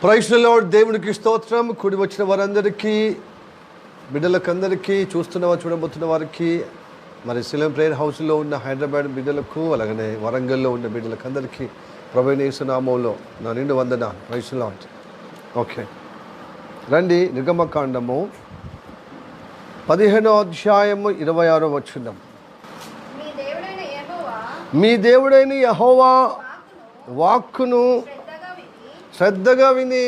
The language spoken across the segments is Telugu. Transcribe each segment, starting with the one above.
Praise the lord. దేవునికి స్తోత్రం. కూడి వచ్చిన వారందరికీ, బిడ్డలకందరికీ, చూడబోతున్న వారికి, మరి సిలం ప్రేయర్ హౌస్లో ఉన్న హైదరాబాద్ బిడ్డలకు, అలాగనే వరంగల్లో ఉన్న బిడ్డలకందరికీ ప్రభువైన యేసు నామములో నా నిండు వందనాలు. Praise the lord. ఓకే, రండి. నిర్గమకాండము 15వ అధ్యాయము 26వ వచనం. మీ దేవుడైన యెహోవా వాక్కును శ్రద్ధగా విని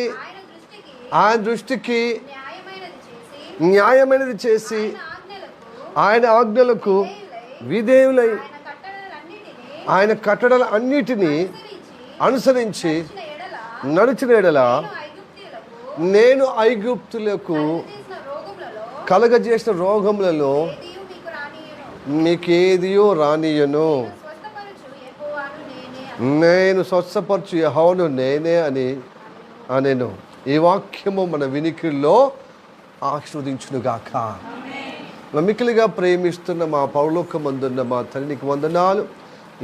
ఆయన దృష్టికి న్యాయమైనది చేసి ఆయన ఆజ్ఞలకు విధేయులై ఆయన కట్టడల అన్నిటినీ అనుసరించి నడిచిన ఎడల నేను ఐగుప్తులకు కలగజేసిన రోగములలో మీకేదియో రానియను, నేను స్వస్థపరచు యెహోవాను నేనే అని అనెను. ఈ వాక్యము మన వినికిడిలో ఆశీర్వదించునుగాక. మిక్కిలిగా ప్రేమిస్తున్న మా పరలోకమందున్న మా తండ్రికి వందనాలు.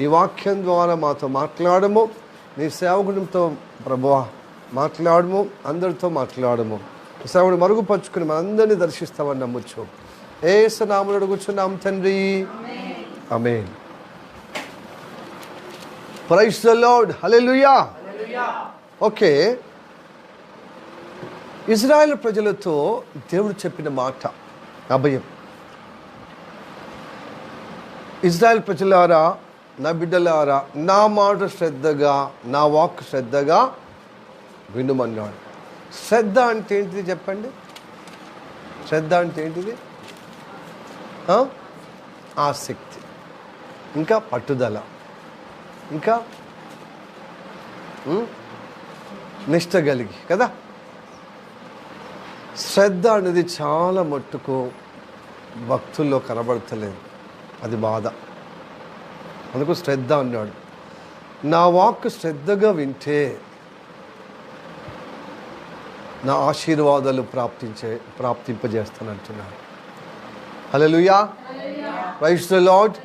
ఈ వాక్యం ద్వారా మాతో మాట్లాడము, నీ సేవకునితో ప్రభువా మాట్లాడము, అందరితో మాట్లాడము. సేవకుని మరుగుపరుచుకుని మనందరినీ దర్శిస్తామని నమ్మొచ్చు. యేసు నామములో అడుగుచున్నాం తండ్రి, ఆమేన్. Praise the Lord. హల్లెలూయా. ఓకే, ఇజ్రాయెల్ ప్రజలతో దేవుడు చెప్పిన మాట అభయం. ఇజ్రాయెల్ ప్రజలారా, నా బిడ్డలారా, నా మాట శ్రద్ధగా, నా వాక్ శ్రద్ధగా వినుమన్నాడు. శ్రద్ధ అంటే ఏంటిది చెప్పండి? శ్రద్ధ అంటే ఏంటిది? ఆసక్తి, ఇంకా పట్టుదల, ఇంకా నిష్ట కలిగి కదా. శ్రద్ధ అనేది చాలా మట్టుకు భక్తుల్లో కనబడతలేదు, అది బాధ. అందుకు శ్రద్ధ అన్నాడు. నా వాక్ శ్రద్ధగా వింటే నా ఆశీర్వాదాలు ప్రాప్తింపజేస్తానంటున్నాడు. హల్లెలూయా. Praise the Lord.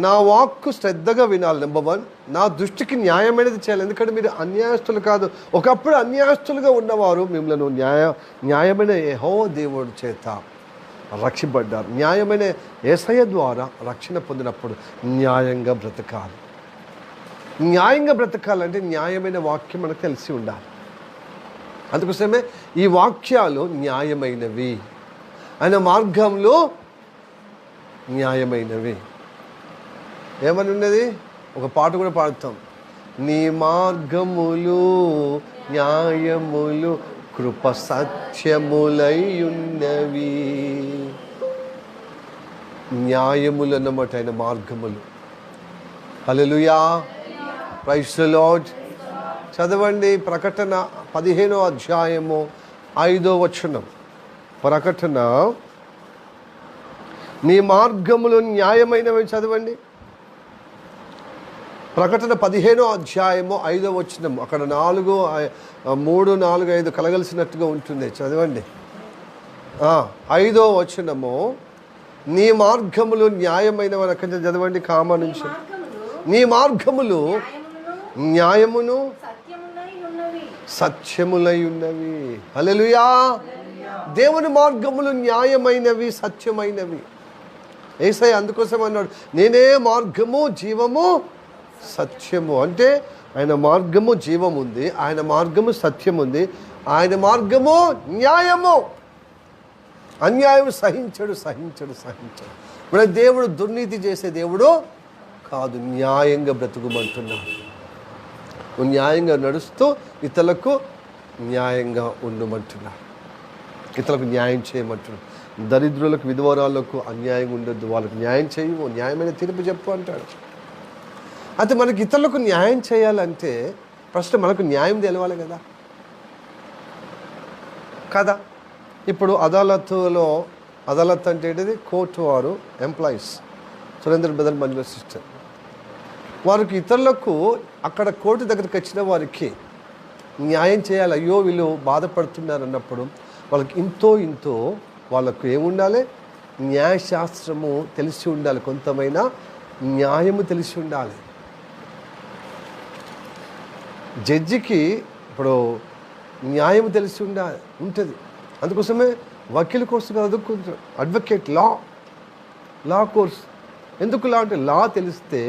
నా వాక్కు శ్రద్ధగా వినాలి. నెంబర్ 1, నా దృష్టికి న్యాయమైనది చేయాలి. ఎందుకంటే మీరు అన్యాయస్తులు కాదు. ఒకప్పుడు అన్యాయస్తులుగా ఉన్నవారు మిమ్మల్ని న్యాయమైన యెహోవా దేవుడి చేత రక్షింపడ్డారు. న్యాయమైన యేసయ్య ద్వారా రక్షణ పొందినప్పుడు న్యాయంగా బ్రతకాలి. న్యాయంగా బ్రతకాలంటే న్యాయమైన వాక్యం మనకు తెలిసి ఉండాలి. అందుకోసమే ఈ వాక్యాలు న్యాయమైనవి, ఆయన మార్గంలో న్యాయమైనవి. ఏమని ఉన్నది? ఒక పాట కూడా పాడుతాం. నీ మార్గములు న్యాయములు కృప సత్యములై ఉన్నవి. న్యాయములు అన్నమాట ఆయన మార్గములు. హల్లెలూయా. Praise the Lord. చదవండి ప్రకటన 15వ అధ్యాయము 5వ వచనం. ప్రకటన, నీ మార్గములు న్యాయమైనవి. చదవండి ప్రకటన 15వ అధ్యాయము 5వ వచనం. అక్కడ 3, 4, 5 కలగలిసినట్టుగా ఉంటుంది. చదవండి 5వ వచనము. నీ మార్గములు న్యాయమైనవి. అక్కడ చదవండి కామ నుంచి. నీ మార్గములు న్యాయమును సత్యములై ఉన్నవి. హల్లెలూయా. దేవుని మార్గములు న్యాయమైనవి, సత్యమైనవి. యేసయ్య అందుకోసం అన్నాడు, నేనే మార్గము జీవము సత్యము. అంటే ఆయన మార్గము జీవం ఉంది, ఆయన మార్గము సత్యం ఉంది, ఆయన మార్గము న్యాయము. అన్యాయం సహించడు. మన దేవుడు దుర్నీతి చేసే దేవుడు కాదు, న్యాయంగా బ్రతుకుమంటున్నాడు. నువ్వు న్యాయంగా నడుస్తూ ఇతరులకు న్యాయంగా ఉండమంటున్నాడు, ఇతరులకు న్యాయం చేయమంటున్నాడు. దరిద్రులకు, విధవరాలకు అన్యాయంగా ఉండొద్దు, వాళ్ళకు న్యాయం చేయవు, న్యాయమైన తీర్పు చెప్పు అంటాడు. అయితే మనకి ఇతరులకు న్యాయం చేయాలంటే ఫస్ట్ మనకు న్యాయం తెలవాలి కదా. ఇప్పుడు అదాలత్ అంటే ఏంటిది? కోర్టు వారు, ఎంప్లాయీస్, సురేంద్ర బ్రదర్, మంజుల సిస్టర్, వారికి ఇతరులకు అక్కడ కోర్టు దగ్గరికి వచ్చిన వారికి న్యాయం చేయాలి. అయ్యో వీళ్ళు బాధపడుతున్నారు అన్నప్పుడు వాళ్ళకి ఇంతో వాళ్ళకు ఏముండాలి? న్యాయశాస్త్రము తెలిసి ఉండాలి, కొంతమైన న్యాయము తెలిసి ఉండాలి. జడ్జికి ఇప్పుడు న్యాయం తెలిసి ఉంటుంది. అందుకోసమే వకీల్ కోర్సు చదువుకుంటారు, అడ్వకేట్, లా కోర్స్. ఎందుకు లా అంటే లా తెలిస్తే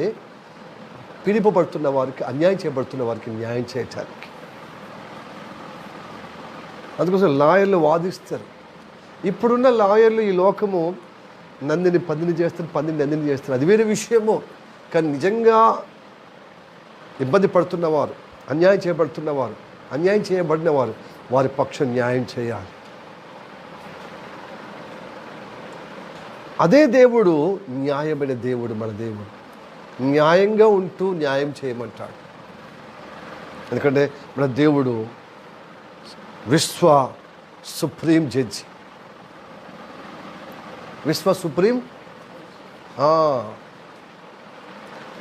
పీడిపబడుతున్న వారికి, అన్యాయం చేయబడుతున్న వారికి న్యాయం చేయటానికి. అందుకోసం లాయర్లు వాదిస్తారు. ఇప్పుడున్న లాయర్లు ఈ లోకము నందిని పందిని చేస్తారు, పందిని నందిని చేస్తారు, అది వేరే విషయము. కానీ నిజంగా ఇబ్బంది పడుతున్నవారు, అన్యాయం చేయబడుతున్నవారు, అన్యాయం చేయబడిన వారు, వారి పక్షం న్యాయం చేయాలి. అదే దేవుడు న్యాయమైన దేవుడు. మన దేవుడు న్యాయంగా ఉంటూ న్యాయం చేయమంటాడు. ఎందుకంటే మన దేవుడు విశ్వ సుప్రీం జడ్జి, విశ్వ సుప్రీం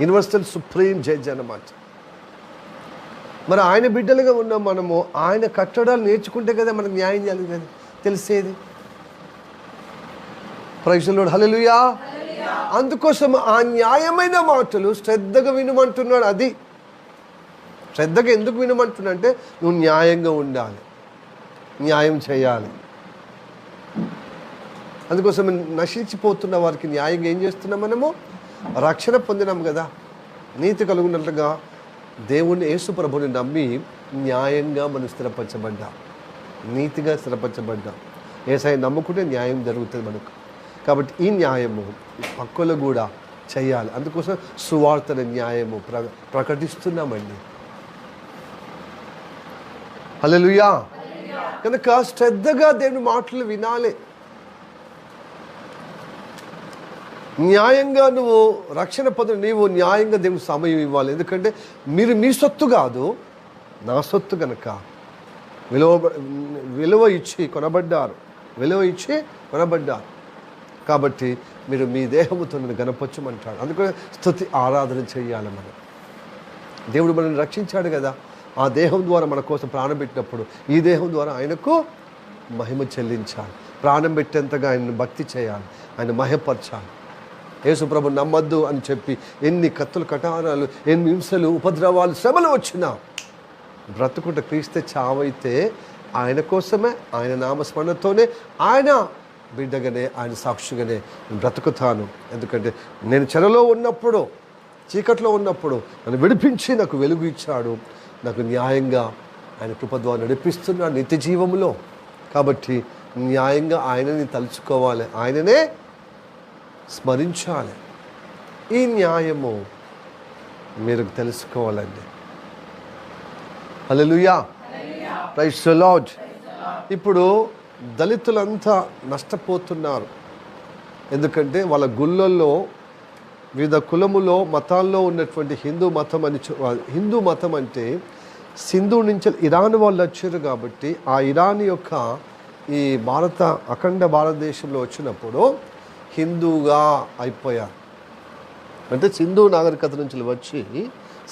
యూనివర్సల్ సుప్రీం జడ్జి అన్నమాట. మరి ఆయన బిడ్డలుగా ఉన్న మనము ఆయన కట్టడాలు నేర్చుకుంటే కదా మనకు న్యాయం చేయాలి తెలిసేది. ప్రైజ్ ది లార్డ్, హల్లెలూయా. అందుకోసం ఆ న్యాయమైన మాటలు శ్రద్ధగా వినమంటున్నాడు. అది శ్రద్ధగా ఎందుకు వినమంటున్నా అంటే నువ్వు న్యాయంగా ఉండాలి, న్యాయం చేయాలి. అందుకోసం నశించిపోతున్న వారికి న్యాయంగా ఏం చేస్తున్నాం? మనము రక్షణ పొందినాం కదా, నీతి కలుగున్నట్లుగా దేవుని యేసు ప్రభుని నమ్మి న్యాయంగా మనం స్థిరపరచబడ్డాం, నీతిగా స్థిరపరచబడ్డాం. యేసయ్య నమ్ముకుంటే న్యాయం జరుగుతుంది మనకు. కాబట్టి ఈ న్యాయము పక్కలు కూడా చేయాలి. అందుకోసం సువార్తన న్యాయము ప్రకటిస్తున్నామండి. హల్లెలూయా. కనుక శ్రద్ధగా దేవుని మాటలు వినాలి. న్యాయంగా నువ్వు రక్షణ పొందిన నీవు న్యాయంగా దేవుని సమయం ఇవ్వాలి. ఎందుకంటే మీరు మీ సొత్తు కాదు, నా సొత్తు కనుక విలువ ఇచ్చి కొనబడ్డారు, విలువ ఇచ్చి కొనబడ్డారు. కాబట్టి మీరు మీ దేహముతో నన్ను గణపరచమంటాడు. అందుకని స్తుతి ఆరాధన చేయాలి. మనం దేవుడు మనల్ని రక్షించాడు కదా, ఆ దేహం ద్వారా మన కోసం ప్రాణం పెట్టినప్పుడు ఈ దేహం ద్వారా ఆయనకు మహిమ చెల్లించాలి. ప్రాణం పెట్టేంతగా ఆయనను భక్తి చేయాలి, ఆయన మహిమపరచాలి. యేసుప్రభు నమ్మద్దు అని చెప్పి ఎన్ని కత్తులు, కటారాలు, ఎన్ని హింసలు, ఉపద్రవాలు, శ్రమలు వచ్చినా బ్రతుకుంటే క్రీస్తే చావైతే ఆయన కోసమే, ఆయన నామస్మరణతోనే, ఆయన బిడ్డగానే, ఆయన సాక్షిగానే బ్రతుకుతాను. ఎందుకంటే నేను చెరలో ఉన్నప్పుడు, చీకట్లో ఉన్నప్పుడు నన్ను విడిపించి నాకు వెలుగు ఇచ్చాడు, నాకు న్యాయంగా ఆయన కృప ద్వారా నడిపిస్తున్నాడు నిత్య జీవములో. కాబట్టి న్యాయంగా ఆయనని తలుచుకోవాలి, ఆయననే స్మరించాలి. ఈ న్యాయము మీరు తెలుసుకోవాలండి. హల్లెలూయా, ప్రైజ్ ది లార్డ్. ఇప్పుడు దళితులంతా నష్టపోతున్నారు. ఎందుకంటే వాళ్ళ గుళ్ళల్లో వివిధ కులములో మతాల్లో ఉన్నటువంటి హిందూ మతం అంటే సింధు నుంచి ఇరాన్ వాళ్ళు వచ్చారు. కాబట్టి ఆ ఇరాన్ యొక్క ఈ అఖండ భారతదేశంలో వచ్చినప్పుడు హిందూగా అయిపోయారు. అంటే సింధు నాగరికత నుంచి వచ్చి,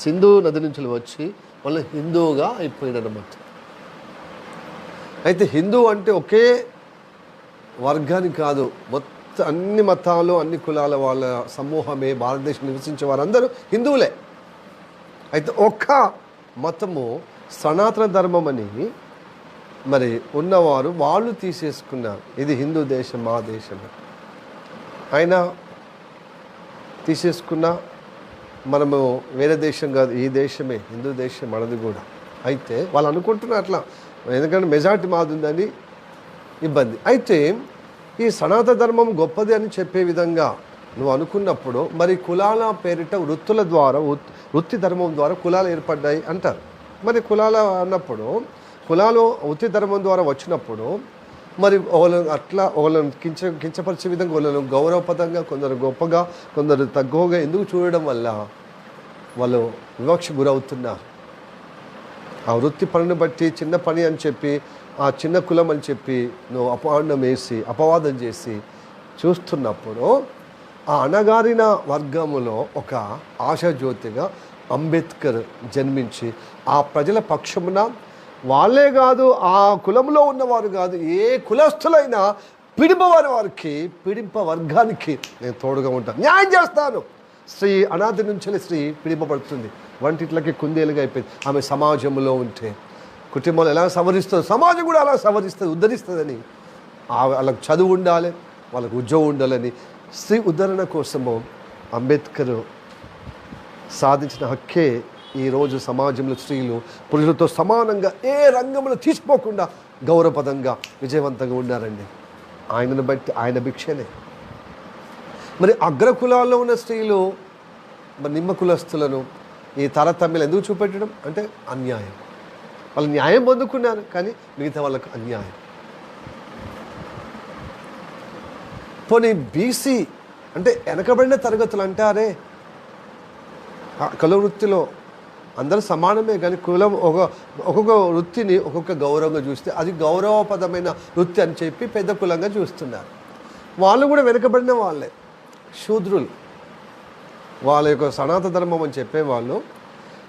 సింధు నది నుంచి వచ్చి వాళ్ళు హిందూగా అయిపోయారు అన్నమాట. అయితే హిందూ అంటే ఒకే వర్గాన్ని కాదు, మొత్తం అన్ని మతాలు, అన్ని కులాల వాళ్ళ సమూహమే భారతదేశం నివసించే వారందరూ హిందువులే. అయితే ఒక్క మతము సనాతన ధర్మం అని మరి ఉన్నవారు వాళ్ళు తీసేసుకున్నారు. ఇది హిందూ దేశం, మా దేశం. అయినా తీసేసుకున్నా మనము వేరే దేశం కాదు, ఈ దేశమే, హిందూ దేశం మనది కూడా. అయితే వాళ్ళు అనుకుంటున్నారు అట్లా, ఎందుకంటే మెజారిటీ మాది ఉందని ఇబ్బంది. అయితే ఈ సనాతన ధర్మం గొప్పది అని చెప్పే విధంగా నువ్వు అనుకున్నప్పుడు మరి కులాల పేరిట వృత్తి ధర్మం ద్వారా కులాలు ఏర్పడ్డాయి అంటారు. మరి కులాలు అన్నప్పుడు కులాలు వృత్తి ధర్మం ద్వారా వచ్చినప్పుడు మరి వాళ్ళని అట్లా వాళ్ళని కించపరిచే విధంగా, వాళ్ళను గౌరవపదంగా, కొందరు గొప్పగా, కొందరు తక్కువగా ఎందుకు చూడడం వల్ల వాళ్ళు వివక్ష గురవుతున్నారు. ఆ వృత్తి పనిని బట్టి చిన్న పని అని చెప్పి, ఆ చిన్న కులం అని చెప్పి నువ్వు అపవాదం చేసి చూస్తున్నప్పుడు ఆ అణగారిన వర్గములో ఒక ఆశాజ్యోతిగా అంబేద్కర్ జన్మించి ఆ ప్రజల పక్షమున వాళ్ళే కాదు, ఆ కులంలో ఉన్నవారు కాదు, ఏ కులస్తులైనా పీడింప వర్గానికి నేను తోడుగా ఉంటాను, న్యాయం చేస్తాను. స్త్రీ అనాథి నుంచి స్త్రీ పీడింపబడుతుంది, వంటిట్లకి కుందేలుగా అయిపోయింది ఆమె సమాజంలో ఉంటే. కుటుంబాలు ఎలా సవరిస్తుంది, సమాజం కూడా అలా సవరిస్తుంది, ఉద్ధరిస్తుందని. వాళ్ళకు చదువు ఉండాలి, వాళ్ళకు ఉద్యోగం ఉండాలని స్త్రీ ఉద్ధరణ కోసము అంబేద్కర్ సాధించిన హక్కే ఈరోజు సమాజంలో స్త్రీలు పురుషులతో సమానంగా ఏ రంగంలో తీసిపోకుండా గౌరవపదంగా విజయవంతంగా ఉన్నారండి. ఆయనను బట్టి ఆయన భిక్షనే. మరి అగ్రకులాల్లో ఉన్న స్త్రీలు మరి నిమ్మ కులస్తులను ఈ తారతమ్యాలు ఎందుకు చూపెట్టడం అంటే అన్యాయం. వాళ్ళు న్యాయం పొందుకున్నారు కానీ మిగతా వాళ్ళకు అన్యాయం. పోనీ బీసీ అంటే వెనకబడిన తరగతులు అంటారే, కుల వృత్తిలో అందరూ సమానమే కానీ కులం ఒక్కొక్క వృత్తిని ఒక్కొక్క గౌరవంగా చూస్తే అది గౌరవపదమైన వృత్తి అని చెప్పి పెద్ద కులంగా చూస్తున్నారు. వాళ్ళు కూడా వెనకబడిన వాళ్ళే, శూద్రులు. వాళ్ళ యొక్క సనాతన ధర్మం అని చెప్పేవాళ్ళు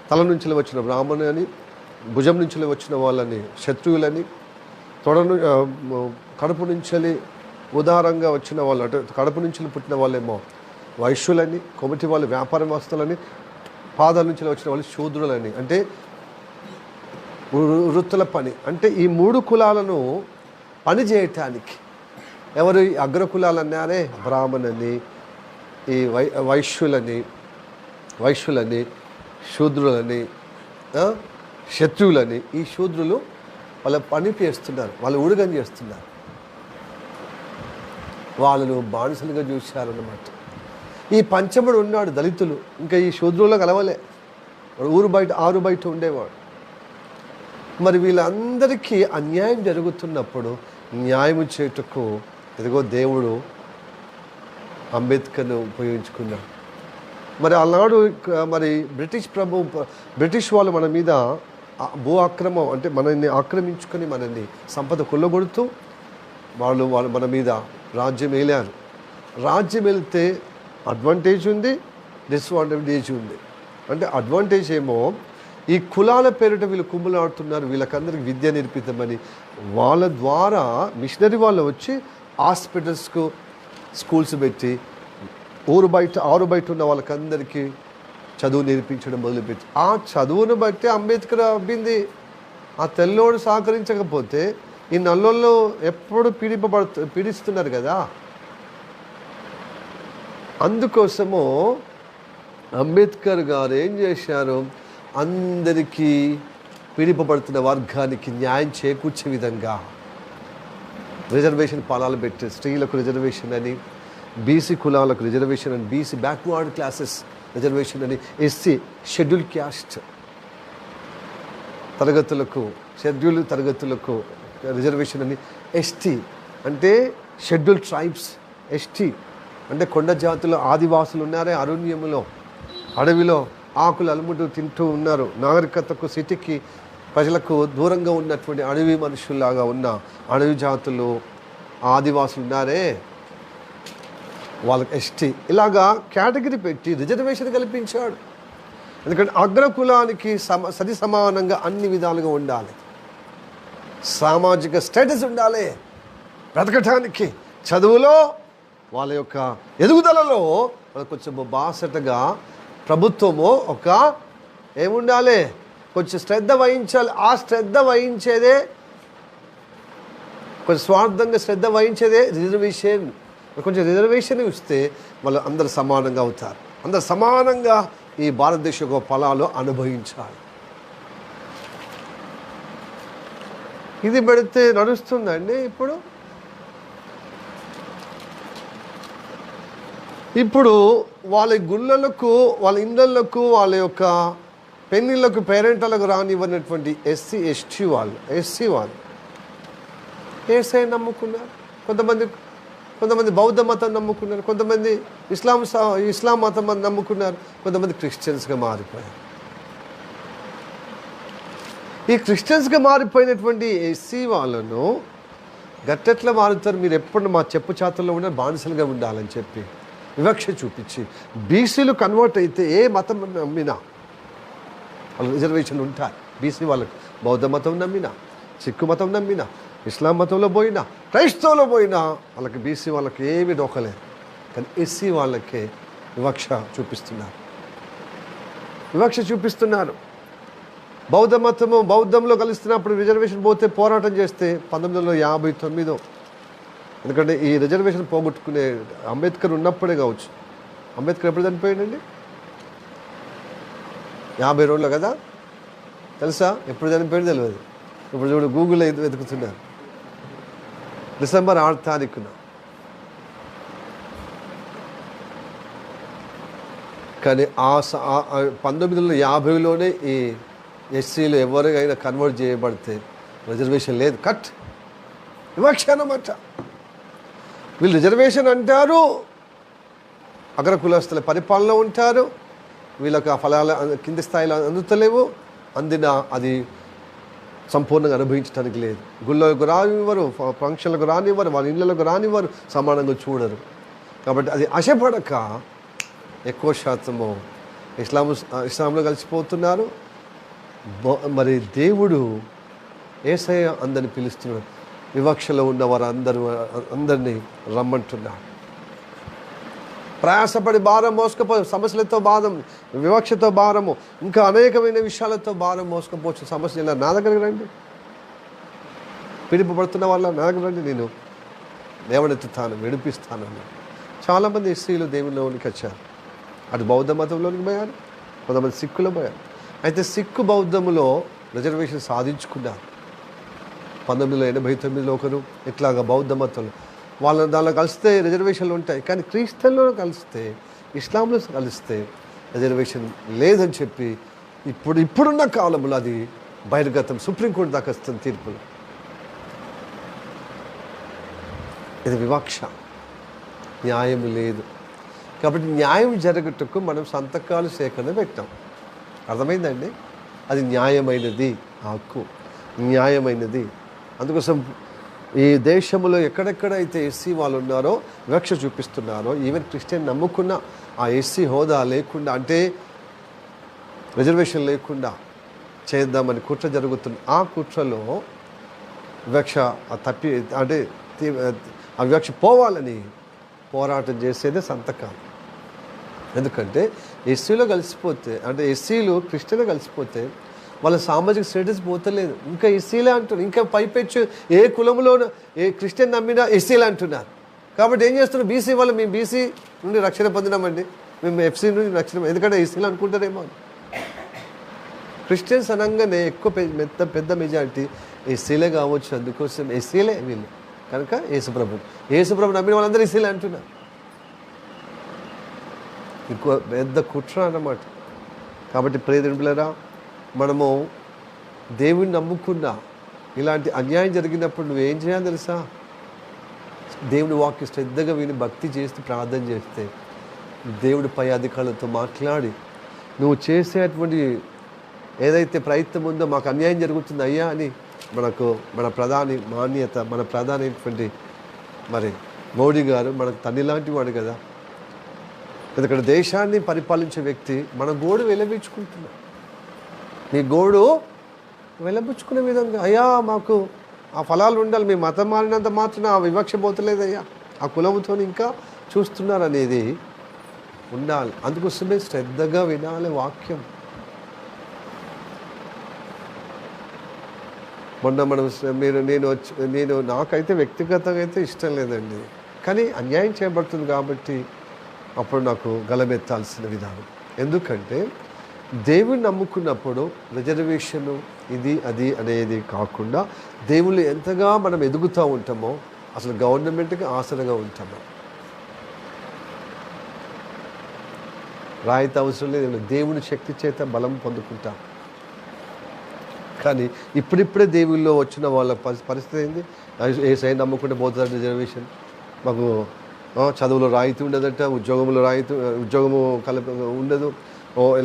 తల నుంచి వచ్చిన బ్రాహ్మణుని అని, భుజం నుంచి వచ్చిన వాళ్ళని శత్రువులని, కడుపు నుంచి ఉదారంగా వచ్చిన వాళ్ళు అంటే కడుపు నుంచి పుట్టిన వాళ్ళేమో వైశ్యులని, కొమిటి వాళ్ళు వ్యాపారస్తులని, పాదాల నుంచి వచ్చిన వాళ్ళు శూద్రులని అంటే వృత్తుల పని. అంటే ఈ 3 కులాలను పని చేయటానికి ఎవరు అగ్రకులాలు అన్నారే, బ్రాహ్మణని, ఈ వైశ్యులని, శూద్రులని, శత్రువులని. ఈ శూద్రులు వాళ్ళ పని చేస్తున్నారు, వాళ్ళు ఊడుగని చేస్తున్నారు, వాళ్ళను బానిసలుగా చూశారన్నమాట. ఈ పంచముడు ఉన్నాడు దళితులు, ఇంకా ఈ శూద్రుల్లో కలవలే, ఆరు బయట ఉండేవాడు. మరి వీళ్ళందరికీ అన్యాయం జరుగుతున్నప్పుడు న్యాయం చేయుటకు ఎదుగో దేవుడు అంబేద్కర్ను ఉపయోగించుకున్నాడు. మరి ఆనాడు మరి బ్రిటిష్ వాళ్ళు మన మీద భూ ఆక్రమం అంటే మనల్ని ఆక్రమించుకొని మనల్ని సంపద కొల్లగొడుతూ వాళ్ళు మన మీద రాజ్యం వేలారు. రాజ్యం వెళ్తే అడ్వాంటేజ్ ఉంది, డిస్అడ్వాంటేజ్ ఉంది. అంటే అడ్వాంటేజ్ ఏమో ఈ కులాల పేరిట వీళ్ళు కుమ్ములాడుతున్నారు, వీళ్ళకందరికి విద్య నేర్పిద్దామని వాళ్ళ ద్వారా మిషనరీ వాళ్ళు వచ్చి హాస్పిటల్స్కు స్కూల్స్ పెట్టి ఆరు బయట ఉన్న వాళ్ళకందరికీ చదువు నేర్పించడం మొదలుపెట్టి ఆ చదువును బట్టి అంబేద్కర్ అబ్బింది. ఆ తెల్లోడు సహకరించకపోతే ఈ నల్లోళ్ళు ఎప్పుడు పీడిస్తున్నారు కదా. అందుకోసము అంబేద్కర్ గారు ఏం చేశారు, అందరికీ పీడిపబడుతున్న వర్గానికి న్యాయం చేకూర్చే విధంగా రిజర్వేషన్ పాలాలు పెట్టి స్త్రీలకు రిజర్వేషన్ అని, బీసీ కులాలకు రిజర్వేషన్ అని, బీసీ బ్యాక్వర్డ్ క్లాసెస్ రిజర్వేషన్ అని, ఎస్సీ షెడ్యూల్ క్యాస్ట్ షెడ్యూల్ తరగతులకు రిజర్వేషన్ అని, ఎస్టీ అంటే షెడ్యూల్ ట్రైబ్స్, ఎస్టీ అంటే కొండ జాతుల ఆదివాసులు ఉన్నారే, అరణ్యములో అడవిలో ఆకులు అలుముడు తింటూ ఉన్నారు, నాగరికతకు సిటీకి ప్రజలకు దూరంగా ఉన్నటువంటి అడవి మనుషుల్లాగా ఉన్న అడవి జాతులు ఆదివాసులు ఉన్నారే, వాళ్ళకి ఎస్టీ. ఇలాగా కేటగిరీ పెట్టి రిజర్వేషన్ కల్పించాడు. ఎందుకంటే అగ్రకులానికి సరి సమానంగా అన్ని విధాలుగా ఉండాలి, సామాజిక స్టేటస్ ఉండాలి, బ్రతకటానికి చదువులో వాళ్ళ యొక్క ఎదుగుదలలో వాళ్ళకి కొంచెం బాసటగా ప్రభుత్వము ఒక ఏముండాలి, కొంచెం శ్రద్ధ వహించాలి. ఆ శ్రద్ధ వహించేదే, కొంచెం స్వార్థంగా శ్రద్ధ వహించేదే రిజర్వేషన్. కొంచెం రిజర్వేషన్ ఇస్తే వాళ్ళు అందరు సమానంగా అవుతారు, అందరు సమానంగా ఈ భారతదేశ యొక్క ఫలాలు అనుభవించాలి. ఇది పెడితే నడుస్తుందండి. ఇప్పుడు వాళ్ళ గుళ్ళలకు, వాళ్ళ ఇళ్ళకు, వాళ్ళ యొక్క పెళ్ళిళ్ళకు, పేరెంట్లకు రానివ్వనటువంటి ఎస్సీ వాళ్ళు ఏసై నమ్ముకున్నారు, కొంతమంది బౌద్ధ మతం నమ్ముకున్నారు, కొంతమంది ఇస్లాం మతం నమ్ముకున్నారు, కొంతమంది క్రిస్టియన్స్గా మారిపోయారు. ఈ క్రిస్టియన్స్గా మారిపోయినటువంటి ఎస్సీ వాళ్ళను గట్టెట్లా మారుతారు, మీరు ఎప్పుడు మా చెప్పు చాతుల్లో ఉండాలి, బానిసలుగా ఉండాలని చెప్పి వివక్ష చూపించి బీసీలు కన్వర్ట్ అయితే ఏ మతం నమ్మినా వాళ్ళకి రిజర్వేషన్లు ఉంటాయి. బీసీ వాళ్ళకి బౌద్ధ మతం నమ్మినా, సిక్కు మతం నమ్మినా, ఇస్లాం మతంలో పోయినా, క్రైస్తవులో పోయినా వాళ్ళకి బీసీ వాళ్ళకి ఏమీ డోకలేదు. కానీ ఎస్సీ వాళ్ళకే వివక్ష చూపిస్తున్నారు. బౌద్ధ మతము బౌద్ధంలో కలుస్తున్నప్పుడు రిజర్వేషన్ పోతే పోరాటం చేస్తే 1959, ఎందుకంటే ఈ రిజర్వేషన్ పోగొట్టుకునే అంబేద్కర్ ఉన్నప్పుడే కావచ్చు. అంబేద్కర్ ఎప్పుడు చనిపోయాడండి? 50 రోజుల్లో కదా, తెలుసా? ఎప్పుడు చనిపోయాడు తెలియదు. ఇప్పుడు చూడు, గూగుల్లో వెతుకుతున్నారు. డిసెంబర్ 6 తారీఖున. కానీ 1950లోనే ఈ ఎస్సీలు ఎవరికైనా కన్వర్ట్ చేయబడితే రిజర్వేషన్ లేదు, కట్, వివక్ష అన్నమాట. వీళ్ళు రిజర్వేషన్ అంటారు, అగ్ర కులస్తుల పరిపాలన ఉంటారు, వీళ్ళకి ఆ ఫలాలు కింది స్థాయిలో అందుతలేవు, అందిన అది సంపూర్ణంగా అనుభవించడానికి లేదు. గుళ్ళకు రానివ్వరు, ఫంక్షన్లకు రానివ్వరు, వాళ్ళ ఇళ్ళకు రానివ్వరు, సమానంగా చూడరు. కాబట్టి అది ఆశపడక ఎక్కువ శాతము ఇస్లాంలో కలిసిపోతున్నారు. మరి దేవుడు యేసయ్య అందరిని పిలుస్తున్నాడు. వివక్షలో ఉన్న వారు అందరినీ రమ్మంటున్నాడు. ప్రయాసపడి భారం మోసుకపో, సమస్యలతో భారం, వివక్షతో భారము, ఇంకా అనేకమైన విషయాలతో భారం మోసుకపోవచ్చు. సమస్య ఇలా నా దగ్గరికి రండి, పీడిపడుతున్న వాళ్ళ నా దగ్గర రండి, నేను లేవనెత్తుతాను, విడిపిస్తాను అని. చాలామంది ఎస్సీలు దేవుళ్ళలోనికి వచ్చారు. అటు బౌద్ధ మతంలోనికి పోయారు, కొంతమంది సిక్కులో పోయారు. అయితే సిక్కు బౌద్ధములో రిజర్వేషన్ సాధించుకున్నారు. 1989లో ఒకరు, ఇట్లాగా బౌద్ధ మతంలో దానిలో కలిస్తే రిజర్వేషన్లు ఉంటాయి. కానీ క్రిస్టియన్లో కలిస్తే, ఇస్లాంలో కలిస్తే రిజర్వేషన్ లేదని చెప్పి ఇప్పుడున్న కాలంలో అది బహిర్గతం, సుప్రీంకోర్టు దాకా వస్తుంది తీర్పులు. ఇది వివక్ష, న్యాయం లేదు. కాబట్టి న్యాయం జరగటకు మనం సంతకాలు సేకరణ పెట్టాం. అర్థమైందండి? అది న్యాయమైనది, హక్కు న్యాయమైనది. అందుకోసం ఈ దేశంలో ఎక్కడెక్కడైతే ఎస్సీ వాళ్ళు ఉన్నారో, వివక్ష చూపిస్తున్నారో, ఈవెన్ క్రిస్టియన్ నమ్ముకున్న ఆ ఎస్సీ హోదా లేకుండా, అంటే రిజర్వేషన్ లేకుండా చేద్దామని కుట్ర జరుగుతుంది. ఆ కుట్రలో వివక్ష అంటే ఆ వివక్ష పోవాలని పోరాటం చేసేదే సంతకాలు. ఎందుకంటే ఎస్సీలో కలిసిపోతే, అంటే ఎస్సీలు క్రిస్టియన్లో కలిసిపోతే వాళ్ళ సామాజిక స్టేటస్ పోతలేదు. ఇంకా ఎస్సీలే అంటున్నారు. ఇంకా పైపెచ్చు ఏ కులంలో ఏ క్రిస్టియన్ నమ్మినా ఎస్సీలే అంటున్నారు. కాబట్టి ఏం చేస్తున్నారు? బీసీ వాళ్ళు, మేము బీసీ నుండి రక్షణ పొందినామండి, మేము ఎఫ్సీ నుండి రక్షణ, ఎందుకంటే ఎస్సీలు అనుకుంటారేమో. క్రిస్టియన్స్ అనగానే ఎక్కువ పెద్ద మెజారిటీ ఎస్సీలే కావచ్చు. అందుకోసం ఎస్సీలే వీళ్ళు కనుక యేసుప్రభు నమ్మిన వాళ్ళందరూ ఎస్సీలే అంటున్నారు. ఎక్కువ పెద్ద కుట్ర అన్నమాట. కాబట్టి ప్రియదేవులారా, మనము దేవుడిని నమ్ముకున్నా ఇలాంటి అన్యాయం జరిగినప్పుడు నువ్వేం చేయాలి తెలుసా? దేవుని వాక్య శ్రద్ధగా విని భక్తి చేస్తూ ప్రార్థన చేస్తే, దేవుడి పై అధికారులతో మాట్లాడి, నువ్వు చేసేటువంటి ఏదైతే ప్రయత్నం ఉందో, మాకు అన్యాయం జరుగుతుంది అయ్యా అని మన ప్రధానమైనటువంటి మరి మోడీ గారు మనకు తండ్రి లాంటి వాడు కదా. ఎందుకంటే దేశాన్ని పరిపాలించే వ్యక్తి మన గోడు వెలబించుకుంటున్నాడు. నీ గోడు వెలబుచ్చుకునే విధంగా, అయ్యా మాకు ఆ ఫలాలు ఉండాలి, మీ మతం మారినంత మాత్రం ఆ వివక్ష పోతలేదయ్యా, ఆ కులముతో ఇంకా చూస్తున్నారు అనేది ఉండాలి. అందుకోసమే శ్రద్ధగా వినాలి వాక్యం. మొన్న నేను నాకైతే వ్యక్తిగతంగా అయితే ఇష్టం లేదండి, కానీ అన్యాయం చేయబడుతుంది కాబట్టి అప్పుడు నాకు గలమెత్తాల్సిన విధానం. ఎందుకంటే దేవుని నమ్ముకున్నప్పుడు రిజర్వేషను ఇది అది అనేది కాకుండా దేవుళ్ళు ఎంతగా మనం ఎదుగుతూ ఉంటామో, అసలు గవర్నమెంట్కి ఆసరగా ఉంటాము. రాయితీ అవసరం లేదు, దేవుని శక్తి చేత బలం పొందుకుంటాం. కానీ ఇప్పుడిప్పుడే దేవుల్లో వచ్చిన వాళ్ళ పరిస్థితి ఏంది? ఏ సైన్ నమ్ముకుంటే పోతుంది రిజర్వేషన్, మాకు చదువులో రాయితీ ఉండదట, ఉద్యోగము ఉండదు,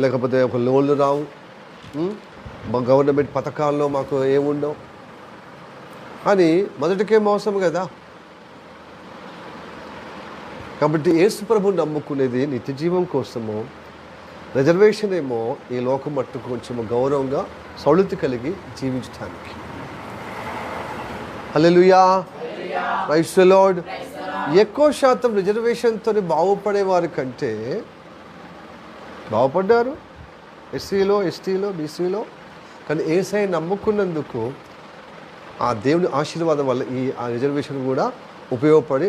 లేకపోతే ఒక లోన్లు రావు, గవర్నమెంట్ పథకాల్లో మాకు ఏముండవు అని మొదటికే మోసం కదా. కాబట్టి యేసు ప్రభువుని నమ్ముకునేది నిత్య జీవం కోసము, రిజర్వేషన్ ఏమో ఈ లోకం మట్టు కొంచెము గౌరవంగా సౌలతి కలిగి జీవించడానికి. హల్లెలూయా, ప్రైజ్ ది లార్డ్. ఎక్కువ శాతం రిజర్వేషన్తో బాగుపడేవారి కంటే బాగుపడ్డారు ఎస్సీలో, ఎస్టీలో, బీసీలో కానీ యేసయ్య నమ్ముకున్నందుకు ఆ దేవుని ఆశీర్వాదం వల్ల ఆ రిజర్వేషన్ కూడా ఉపయోగపడి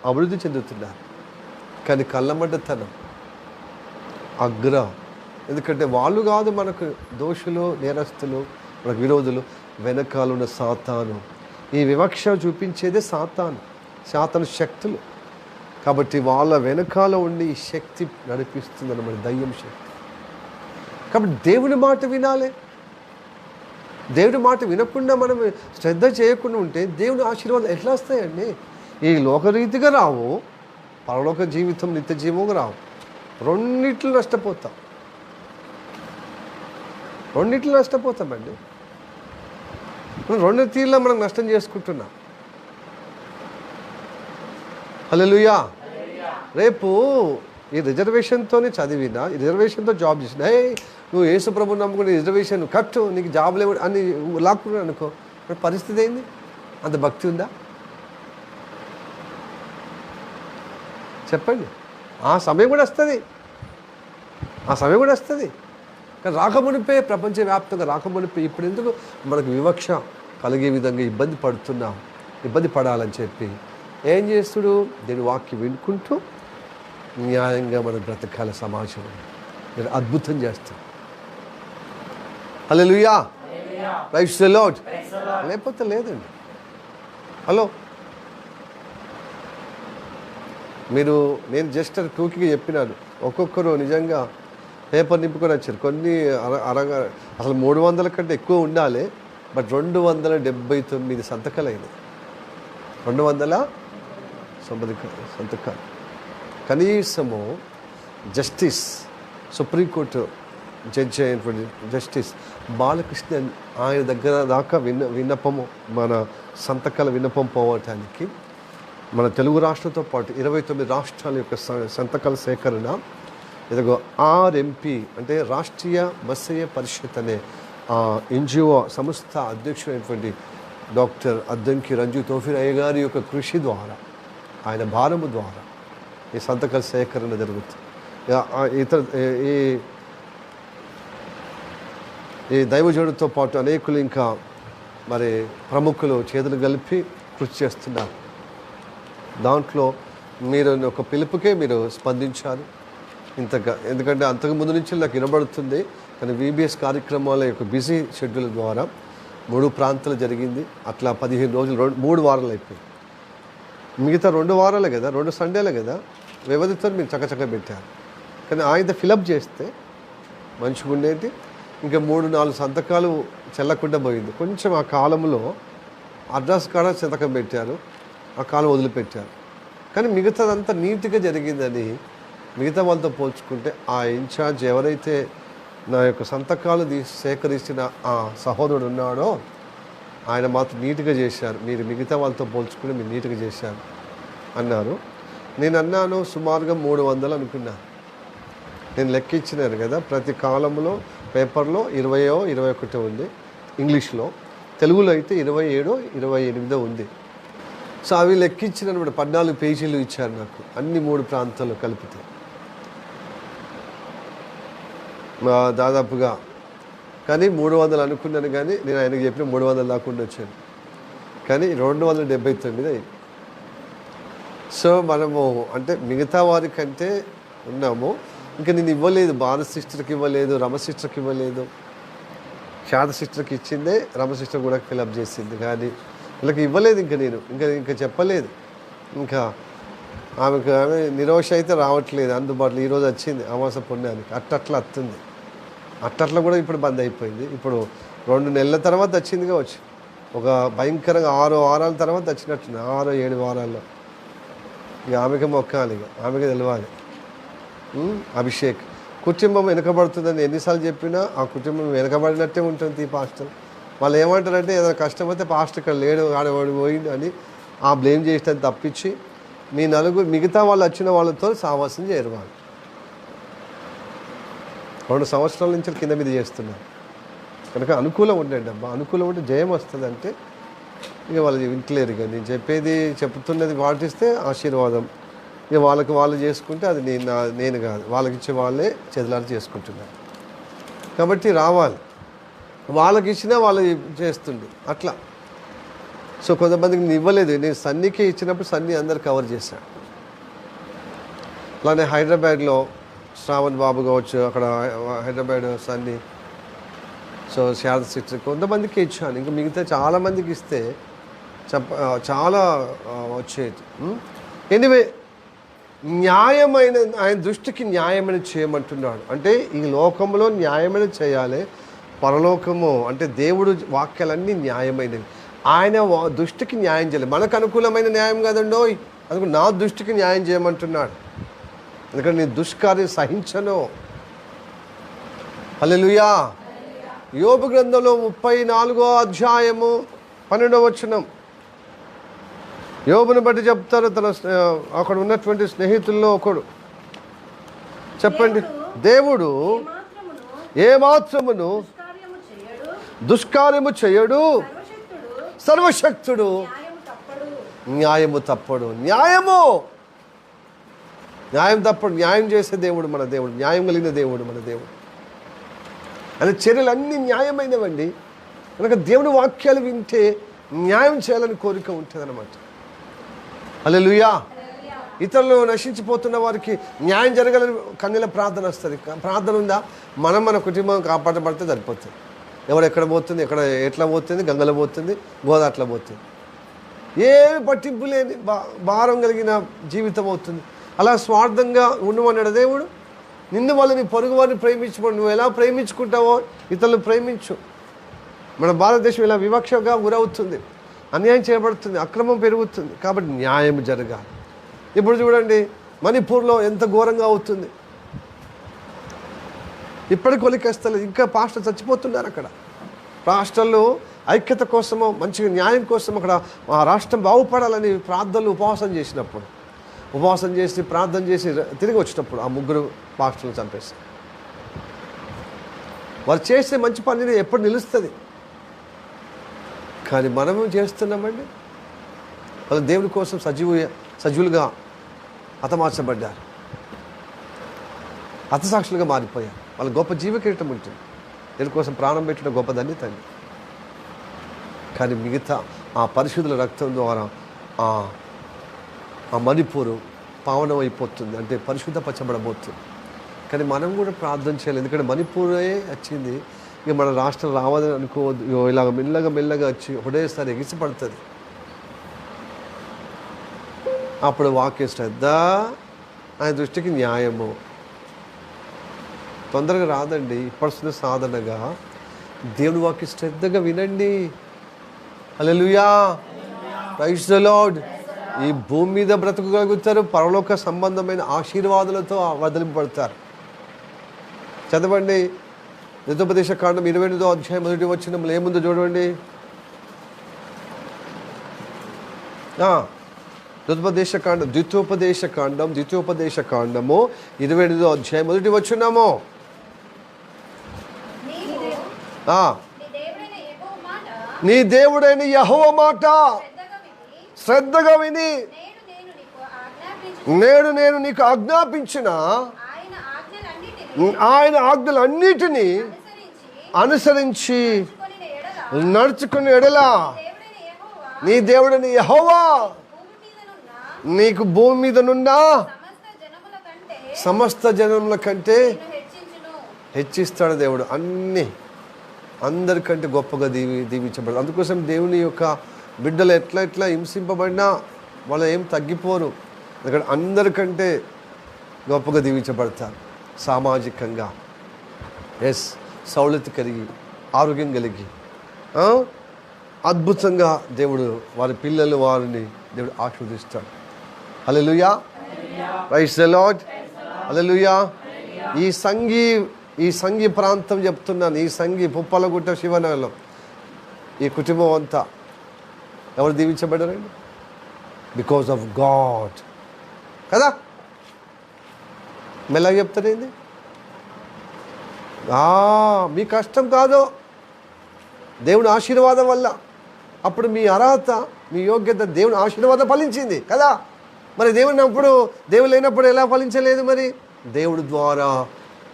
అభివృద్ధి చెందుతున్నారు. కానీ కళ్ళమడ్డతనం, ఎందుకంటే వాళ్ళు కాదు మనకు దోషులు, నేరస్తులు, మనకు విరోధులు, వెనకాలన్న సాతాను. ఈ వివక్ష చూపించేదే సాతాను శక్తులు. కాబట్టి వాళ్ళ వెనకాల ఉండి ఈ శక్తి నడిపిస్తుందన్నమాట, దయ్యం శక్తి. కాబట్టి దేవుని మాట వినాలి. దేవుని మాట వినకుండా మనం శ్రద్ధ చేయకుండా ఉంటే దేవుని ఆశీర్వాదాలు ఎట్లా వస్తాయండి? ఈ లోకరీతిగా రావు, పరలోక జీవితం, నిత్య జీవంగా రావు. రెండిట్లు నష్టపోతామండి. రెండు తీర్లా మనం నష్టం చేసుకుంటున్నాం. హల్లెలూయా. రేపు ఈ రిజర్వేషన్తోనే చదివినా, ఈ రిజర్వేషన్తో జాబ్ చేసిన, నువ్వు యేసు ప్రభువుని నమ్ముకుని రిజర్వేషన్ కట్టు, నీకు జాబ్ లేవు అని లాక్కున్నాను అనుకో, పరిస్థితి ఏంది? అంత భక్తి ఉందా? చెప్పండి. ఆ సమయం కూడా వస్తుంది. కానీ రాకమునిపే, ప్రపంచవ్యాప్తంగా రాకమునిపే ఇప్పుడు ఎందుకు మనకు వివక్ష కలిగే విధంగా ఇబ్బంది పడాలని చెప్పి ఏం చేస్తుడు? దీని వాక్యం వినుకుంటూ న్యాయంగా మనం బ్రతకాల సమాజంలో. నేను అద్భుతం చేస్తాను. హల్లెలూయా, ప్రైజ్ ది లార్డ్. లేకపోతే లేదండి. హలో, నేను జస్ట్ టూకీగా చెప్పినాను. ఒక్కొక్కరు నిజంగా పేపర్ నింపుకొని వచ్చారు. కొన్ని అసలు 300 కంటే ఎక్కువ ఉండాలి, బట్ 279 సంతకాలు అయినాయి. 290 సంతకాలు. కనీసము జస్టిస్, సుప్రీంకోర్టు జడ్జి అయినటువంటి జస్టిస్ బాలకృష్ణన్ ఆయన దగ్గర దాకా విన్నపము, మన సంతకాల విన్నపం పోవటానికి మన తెలుగు రాష్ట్రంతో పాటు 29 రాష్ట్రాల యొక్క సంతకాల సేకరణ ఇదిగో ఆర్ఎంపీ అంటే రాష్ట్రీయ మత్స్య పరిషత్ అనే ఎన్జిఓ సంస్థ అధ్యక్షుడైనటువంటి డాక్టర్ అద్దంకి రంజు తోఫీర్ అయ్య గారి యొక్క కృషి ద్వారా, ఆయన భారము ద్వారా ఈ సంతకాల సేకరణ జరుగుతుంది. ఈ దైవజనుడితో పాటు అనేకులు ఇంకా మరి ప్రముఖులు చేతులు కలిపి కృషి చేస్తున్నారు. దాంట్లో మీరు ఒక పిలుపుకే మీరు స్పందించారు ఇంతగా. ఎందుకంటే అంతకు ముందు నుంచి నాకు వినబడుతుంది, కానీ VBS కార్యక్రమాల యొక్క బిజీ షెడ్యూల్ ద్వారా 3 ప్రాంతాలు జరిగింది. అట్లా 15 రోజులు, 3 వారాలు అయిపోయింది. మిగతా 2 వారాలే కదా, 2 సండేలే కదా, వ్యవధితో మీరు చక్కచక్క పెట్టారు. కానీ ఆయన ఫిలప్ చేస్తే మంచిగా ఉండేది. ఇంకా 3-4 సంతకాలు చెల్లకుండా పోయింది. కొంచెం ఆ కాలంలో అడ్రస్ కాడ సంతకం పెట్టారు, ఆ కాలం వదిలిపెట్టారు. కానీ మిగతాదంతా నీట్గా జరిగిందని మిగతా వాళ్ళతో పోల్చుకుంటే ఆ ఇన్ఛార్జ్ ఎవరైతే నా యొక్క సంతకాలు సేకరించిన ఆ సహోదరుడు ఉన్నాడో ఆయన మాత్రం నీట్గా చేశారు. మీరు మిగతా వాళ్ళతో పోల్చుకుంటే మీరు నీట్గా చేశారు అన్నారు. నేను అన్నాను సుమారుగా 300 అనుకున్నాను. నేను లెక్కించినాను కదా, ప్రతి కాలంలో పేపర్లో 20-21 ఉంది, ఇంగ్లీష్లో. తెలుగులో అయితే 27-28 ఉంది. సో అవి లెక్కించినప్పుడు 14 పేజీలు ఇచ్చారు నాకు, అన్ని 3 ప్రాంతాల్లో కలిపితే దాదాపుగా. కానీ 300 అనుకున్నాను, కానీ నేను ఆయనకు చెప్పిన 300 దాకుండా వచ్చాను. కానీ 279 అయింది. సో మనము అంటే మిగతా వారికంటే ఉన్నాము. ఇంకా నేను ఇవ్వలేదు, భారత సిస్టర్కి ఇవ్వలేదు, రమ సిస్టర్కి ఇవ్వలేదు. శారద సిస్టర్కి ఇచ్చిందే రమ సిస్టర్ కూడా ఫిలప్ చేసింది, కానీ వీళ్ళకి ఇవ్వలేదు. ఇంకా చెప్పలేదు. ఇంకా ఆమె నిరోష అయితే రావట్లేదు అందుబాటులో. ఈరోజు వచ్చింది అమాస పుణ్యానికి, అట్లా వస్తుంది. అట్లా కూడా ఇప్పుడు బంద్ అయిపోయింది. ఇప్పుడు 2 నెలల తర్వాత వచ్చింది కావచ్చు. ఒక భయంకరంగా 6 వారాల తర్వాత వచ్చినట్టుంది, 6-7 వారాల్లో. ఇక ఆమెకి మొక్కాలి, ఇక ఆమెకి తెలవాలి. అభిషేక్ కుటుంబం వెనుకబడుతుందని ఎన్నిసార్లు చెప్పినా ఆ కుటుంబం వెనుకబడినట్టే ఉంటుంది. ఈ పాస్టర్ వాళ్ళు ఏమంటారంటే ఏదైనా కష్టమైతే పాస్టర్ ఇక్కడ లేడు, ఆడవాడు పోయిండు అని ఆ బ్లేమ్ చేసేది తప్పించి మీ మిగతా వాళ్ళు వచ్చిన వాళ్ళతో సావాసం చేయరు. వాళ్ళు 2 సంవత్సరాల నుంచి కింద మీద చేస్తున్నారు కనుక అనుకూలం ఉండండి అబ్బా. అనుకూలం ఉంటే జయం వస్తుందంటే ఇక వాళ్ళు వింటలేరు. ఇక నేను చెప్తున్నది పాటిస్తే ఆశీర్వాదం. ఇక వాళ్ళకి వాళ్ళు చేసుకుంటే అది నేను కాదు, వాళ్ళకి ఇచ్చే వాళ్ళే చేతులారు చేసుకుంటున్నారు. కాబట్టి రావాలి. వాళ్ళకి ఇచ్చినా వాళ్ళు చేస్తుండే అట్లా. సో కొంతమందికి నేను ఇవ్వలేదు, నేను సన్నీకే ఇచ్చినప్పుడు సన్నీ అందరు కవర్ చేశాను. అలానే హైదరాబాద్లో శ్రావణ్ బాబు కావచ్చు, అక్కడ హైదరాబాద్ సన్నీ, సో శారద సిస్టర్ కొంతమందికి ఇచ్చాను. ఇంకా మిగతా చాలామందికి ఇస్తే చాలా వచ్చేది. ఎనివే న్యాయమైన, ఆయన దృష్టికి న్యాయమైన చేయమంటున్నాడు. అంటే ఈ లోకంలో న్యాయమైన చేయాలి, పరలోకము అంటే దేవుడు వాక్యాలన్నీ న్యాయమైనవి. ఆయన దృష్టికి న్యాయం చేయాలి. మనకు అనుకూలమైన న్యాయం కాదండో, అందుకు నా దృష్టికి న్యాయం చేయమంటున్నాడు. ఎందుకంటే నేను దుష్కార్యం సహించను. హల్లెలూయా. యోబు గ్రంథంలో 34వ అధ్యాయము 12వ వచనం యోబుని బట్టి చెప్తారు. తన అక్కడ ఉన్నటువంటి స్నేహితుల్లో ఒకడు, చెప్పండి. దేవుడు ఏమాత్రమును దుష్కార్యము చేయడు, సర్వశక్తుడు, న్యాయము తప్పడు. న్యాయం తప్పడు. న్యాయం చేసే దేవుడు మన దేవుడు, న్యాయం కలిగిన దేవుడు మన దేవుడు. ఆయన చర్యలు అన్నీ న్యాయమైనవండి. కనుక దేవుడి వాక్యాలు వింటే న్యాయం చేయాలని కోరిక ఉంటుంది అన్నమాట. హల్లెలూయా. ఇతరులు నశించిపోతున్న వారికి న్యాయం జరగాలని కన్నీల ప్రార్థన వస్తుంది. ప్రార్థన ఉందా? మన కుటుంబం కాపాడబడితే సరిపోతుంది. ఎవరు ఎక్కడ పోతుంది, ఎట్లా పోతుంది, గంగలో పోతుంది, గోదాట్లో పోతుంది, ఏమి పట్టింపు లేని భారం కలిగిన జీవితం అవుతుంది. అలా స్వార్థంగా ఉండమన్నాడు దేవుడు. నిన్ను వాళ్ళని పొరుగు వారిని ప్రేమించుకోండి. నువ్వు ఎలా ప్రేమించుకుంటావో ఇతరులు ప్రేమించు. మన భారతదేశం ఇలా వివక్షగా గురవుతుంది, అన్యాయం చేయబడుతుంది, అక్రమం పెరుగుతుంది. కాబట్టి న్యాయం జరగాలి. ఇప్పుడు చూడండి మణిపూర్లో ఎంత ఘోరంగా అవుతుంది. ఇప్పటికి కొలికేస్తలేదు, ఇంకా పాస్టర్ చచ్చిపోతున్నారు అక్కడ. రాష్ట్రాల్లో ఐక్యత కోసమో మంచిగా న్యాయం కోసం అక్కడ ఆ రాష్ట్రం బాగుపడాలని ప్రార్థనలు ఉపవాసం చేసి ప్రార్థన చేసి తిరిగి వచ్చినప్పుడు ఆ 3 పాస్టర్లు చంపేస్తారు. వారు చేసే మంచి పనిని ఎప్పుడు నిలుస్తుంది. కానీ మనము చేస్తున్నామండి. వాళ్ళు దేవుని కోసం సజీవులుగా హతమార్చబడ్డారు, హతసాక్షులుగా మారిపోయారు. వాళ్ళ గొప్ప జీవకిరీటం ఉంటుంది. దేవుని కోసం ప్రాణం పెట్టడం గొప్ప ధన్యత అండి. కానీ మిగతా ఆ పరిశుద్ధుల రక్తం ద్వారా ఆ మణిపూరు పావనం అయిపోతుంది, అంటే పరిశుద్ధపరచబడబోతుంది. కానీ మనం కూడా ప్రార్థన చేయాలి. ఎందుకంటే మణిపూరే వచ్చింది, ఇక మన రాష్ట్రం రావదని అనుకోవద్దు. ఇలాగ మెల్లగా వచ్చి ఒకటేసారి ఎగిసిపడుతుంది. అప్పుడు వాక్య శ్రద్ధ, ఆయన దృష్టికి న్యాయము తొందరగా రాదండి. ఇప్పటి సాధనగా దేవుని వాక్య శ్రద్ధగా వినండి. హల్లెలూయా, ప్రైజ్ ది లార్డ్. ఈ భూమి మీద బ్రతకగలుగుతారు, పరలోక సంబంధమైన ఆశీర్వాదాలతో వదిలింపబడతారు. చదవండి ద్వితోపదేశ కాండం 28వ అధ్యాయం 1వ వచనంలో ఏముందో చూడండి. ద్వితోపదేశ కాండము 28వ అధ్యాయం 1వ వచనము. నీ దేవుడైన యెహోవా మాట శ్రద్ధగా విని నేడు నేను నీకు ఆజ్ఞాపించిన ఆయన ఆజ్ఞలన్నిటినీ అనుసరించి నడుచుకుని ఎడల నీ దేవుడైన యెహోవా నీకు భూమి మీద నున్న సమస్త జనముల కంటే హెచ్చిస్తాడు. దేవుడు అందరికంటే గొప్పగా దీవించబడదు. అందుకోసం దేవుని యొక్క బిడ్డలు ఎట్లా హింసింపబడినా వాళ్ళు ఏం తగ్గిపోరు. ఎందుకంటే అందరికంటే గొప్పగా దీవించబడతారు సామాజికంగా. సౌలత కలిగి ఆరోగ్యం కలిగి అద్భుతంగా దేవుడు వారిని దేవుడు ఆశీర్వదిస్తాడు. హల్లెలూయా, ప్రైజ్ ది లార్డ్. హల్లెలూయా. ఈ సంఘీ ప్రాంతం చెప్తున్నాను, ఈ సంఘీ పుప్పలగుట్ట శివనగర్లో ఈ కుటుంబం అంతా ఎవరు దీవించబడ్డారండి? బికాజ్ ఆఫ్ గాడ్ కదా. మెల్లగా చెప్తారేంది? మీ కష్టం కాదు, దేవుని ఆశీర్వాదం వల్ల. అప్పుడు మీ అర్హత, మీ యోగ్యత దేవుని ఆశీర్వాదం ఫలించింది కదా. మరి దేవుడు లేనప్పుడు ఎలా ఫలించలేదు? మరి దేవుడి ద్వారా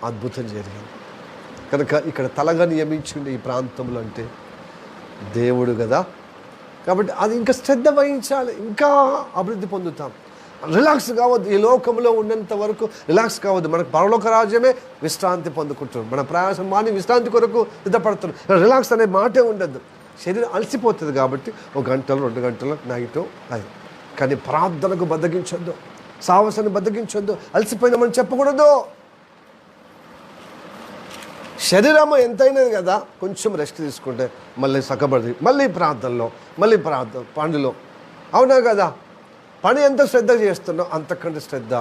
అద్భుతం జరిగింది. కనుక ఇక్కడ తలగా నియమించింది ఈ ప్రాంతంలో అంటే దేవుడు కదా. కాబట్టి అది ఇంకా శ్రద్ధ వహించాలి, ఇంకా అభివృద్ధి పొందుతాం. రిలాక్స్ కావద్దు, ఈ లోకంలో ఉన్నంత వరకు రిలాక్స్ కావద్దు. మనకు పరలోక రాజ్యమే విశ్రాంతి పొందుకుంటున్నాం, మన ప్రయాసం మాని విశ్రాంతి కొరకు సిద్ధపడుతున్నాం. రిలాక్స్ అనే మాటే ఉండద్దు, శరీరం అలసిపోతుంది. కాబట్టి 1 గంటలు 2 గంటలు నైట్ అది. కానీ ప్రార్థనకు బద్దగించొద్దు, సాహసాన్ని బద్దగించొద్దు, అలసిపోయినామని చెప్పకూడదు. శరీరం ఎంతైనా కదా, కొంచెం రెస్ట్ తీసుకుంటే మళ్ళీ సగబడి మళ్ళీ ప్రార్థనలో, మళ్ళీ పనిలో. అవునా కదా, పని ఎంత శ్రద్ధ చేస్తున్నావు అంతకంటే శ్రద్ధ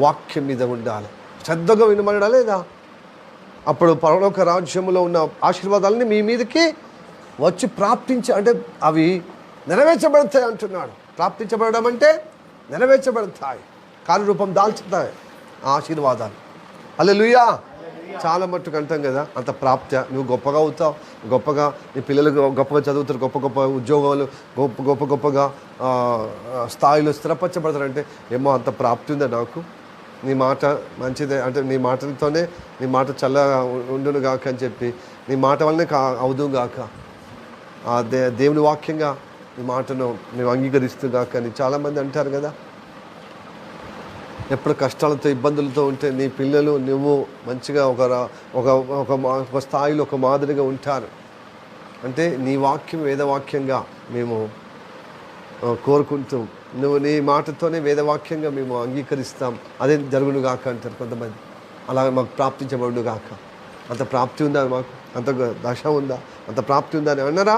వాక్యం మీద ఉండాలి. శ్రద్ధగా వినమనడా లేదా? అప్పుడు పరలోక రాజ్యంలో ఉన్న ఆశీర్వాదాలని మీ మీదకి వచ్చి అంటే అవి నెరవేర్చబడతాయి అంటున్నాడు. ప్రాప్తించబడడం అంటే నెరవేర్చబడతాయి, కార్యరూపం దాల్చుతాయి ఆశీర్వాదాలు. హల్లెలూయా. చాలా మట్టుకు అంటాం కదా, అంత ప్రాప్త, నువ్వు గొప్పగా అవుతావు, గొప్పగా నీ పిల్లలు గొప్పగా చదువుతారు, గొప్ప గొప్ప ఉద్యోగాలు, గొప్పగా స్థాయిలో స్థిరపరచబడతారంటే ఏమో అంత ప్రాప్తి ఉందా నాకు, నీ మాట మంచిదే అంటే నీ మాటలతోనే నీ మాట చల్లగా ఉండును గాక అని చెప్పి నీ మాట వల్లనే అవుదు గాక, దేవుని వాక్యంగా ఈ మాటను మేము అంగీకరిస్తూ గాక అని చాలామంది అంటారు కదా. ఎప్పుడు కష్టాలతో ఇబ్బందులతో ఉంటే నీ పిల్లలు నువ్వు మంచిగా ఒక స్థాయిలో ఒక మాదిరిగా ఉంటారు అంటే నీ వాక్యం వేదవాక్యంగా మేము కోరుకుంటూ నువ్వు నీ మాటతోనే వేదవాక్యంగా మేము అంగీకరిస్తాం, అదే జరుగును గాక అంటారు కొంతమంది. అలా మాకు ప్రాప్తించబడును గాక. అంత ప్రాప్తి ఉందా మాకు, అంత దశ ఉందా, అంత ప్రాప్తి ఉందా అని అన్నారా?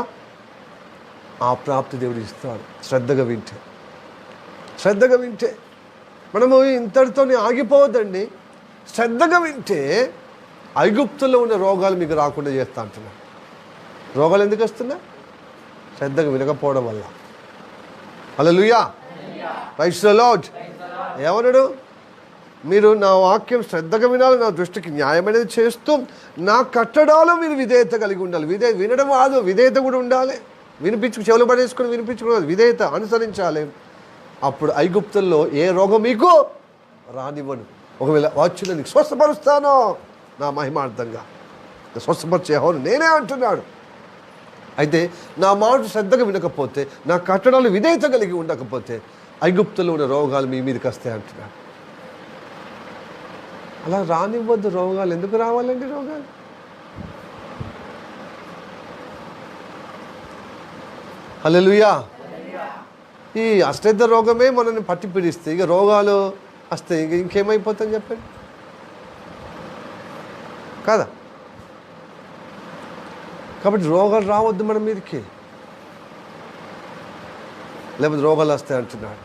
ఆ ప్రాప్తి దేవుడు ఇస్తాడు శ్రద్ధగా వింటే. మనము ఇంతటితోనే ఆగిపోవద్దండి. శ్రద్ధగా వింటే ఐగుప్తులో ఉన్న రోగాలు మీకు రాకుండా చేస్తా అంటున్నా. రోగాలు ఎందుకు వస్తున్నా? శ్రద్ధగా వినకపోవడం వల్ల. హల్లెలూయా, ప్రైజ్ ది లార్డ్. ఏమన్నాడు? మీరు నా వాక్యం శ్రద్ధగా వినాలి, నా దృష్టికి న్యాయమైనది చేస్తూ నా కట్టడాలు మీరు విధేయత కలిగి ఉండాలి. వినడం కాదు, విధేయత కూడా ఉండాలి. చెవులు పడేసుకొని వినిపించుకోవాలి, విధేయత అనుసరించాలి. అప్పుడు ఐగుప్తుల్లో ఏ రోగం మీకు రానివ్వను. ఒకవేళ వచ్చున నీకు స్వస్థపరుస్తాను నా మహిమార్థంగా. స్వస్థపరిచే యెహోవా నేనే అంటున్నాడు. అయితే నా మాట శ్రద్ధగా వినకపోతే, నా కట్టడాలు విధేయత కలిగి ఉండకపోతే ఐగుప్తులో ఉన్న రోగాలు మీ మీదకి వస్తాయి అంటున్నాడు. అలా రానివ్వద్దు. రోగాలు ఎందుకు రావాలండి? రోగాలు హల్లెలూయా. ఈ అశ్రద్ధ రోగమే మనల్ని పట్టి పీడిస్తే ఇక రోగాలు వస్తాయి, ఇంకేమైపోతాం చెప్పండి కదా. కాబట్టి రోగాలు రావద్దు మన మీదకి, లేకపోతే రోగాలు వస్తాయి అంటున్నాడు.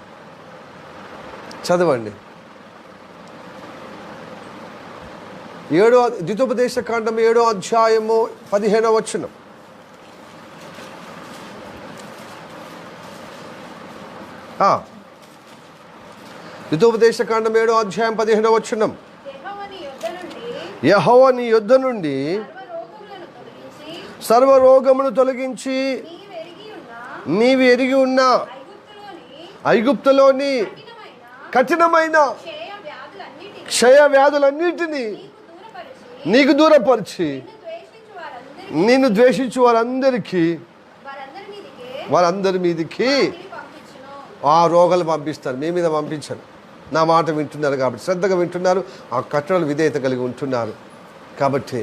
చదవండి ద్వితోపదేశకాండం 7వ అధ్యాయము 15వ వచనం. ద్వితోపదేశకాండం 7వ అధ్యాయం 15వ వచనం. యెహోవా నీ యొద్ద నుండి సర్వరోగమును తొలగించి నీవు ఎరిగి ఉన్న ఐగుప్తులోని కఠినమైన క్షయ వ్యాధులన్నిటినీ నీకు దూరపరిచి నిన్ను ద్వేషించు వారందరి మీదికి ఆ రోగాలు పంపిస్తారు. మీ మీద పంపించను. నా మాట వింటున్నారు కాబట్టి, శ్రద్ధగా వింటున్నారు, ఆ కట్టడలు విధేయత కలిగి ఉంటున్నారు కాబట్టి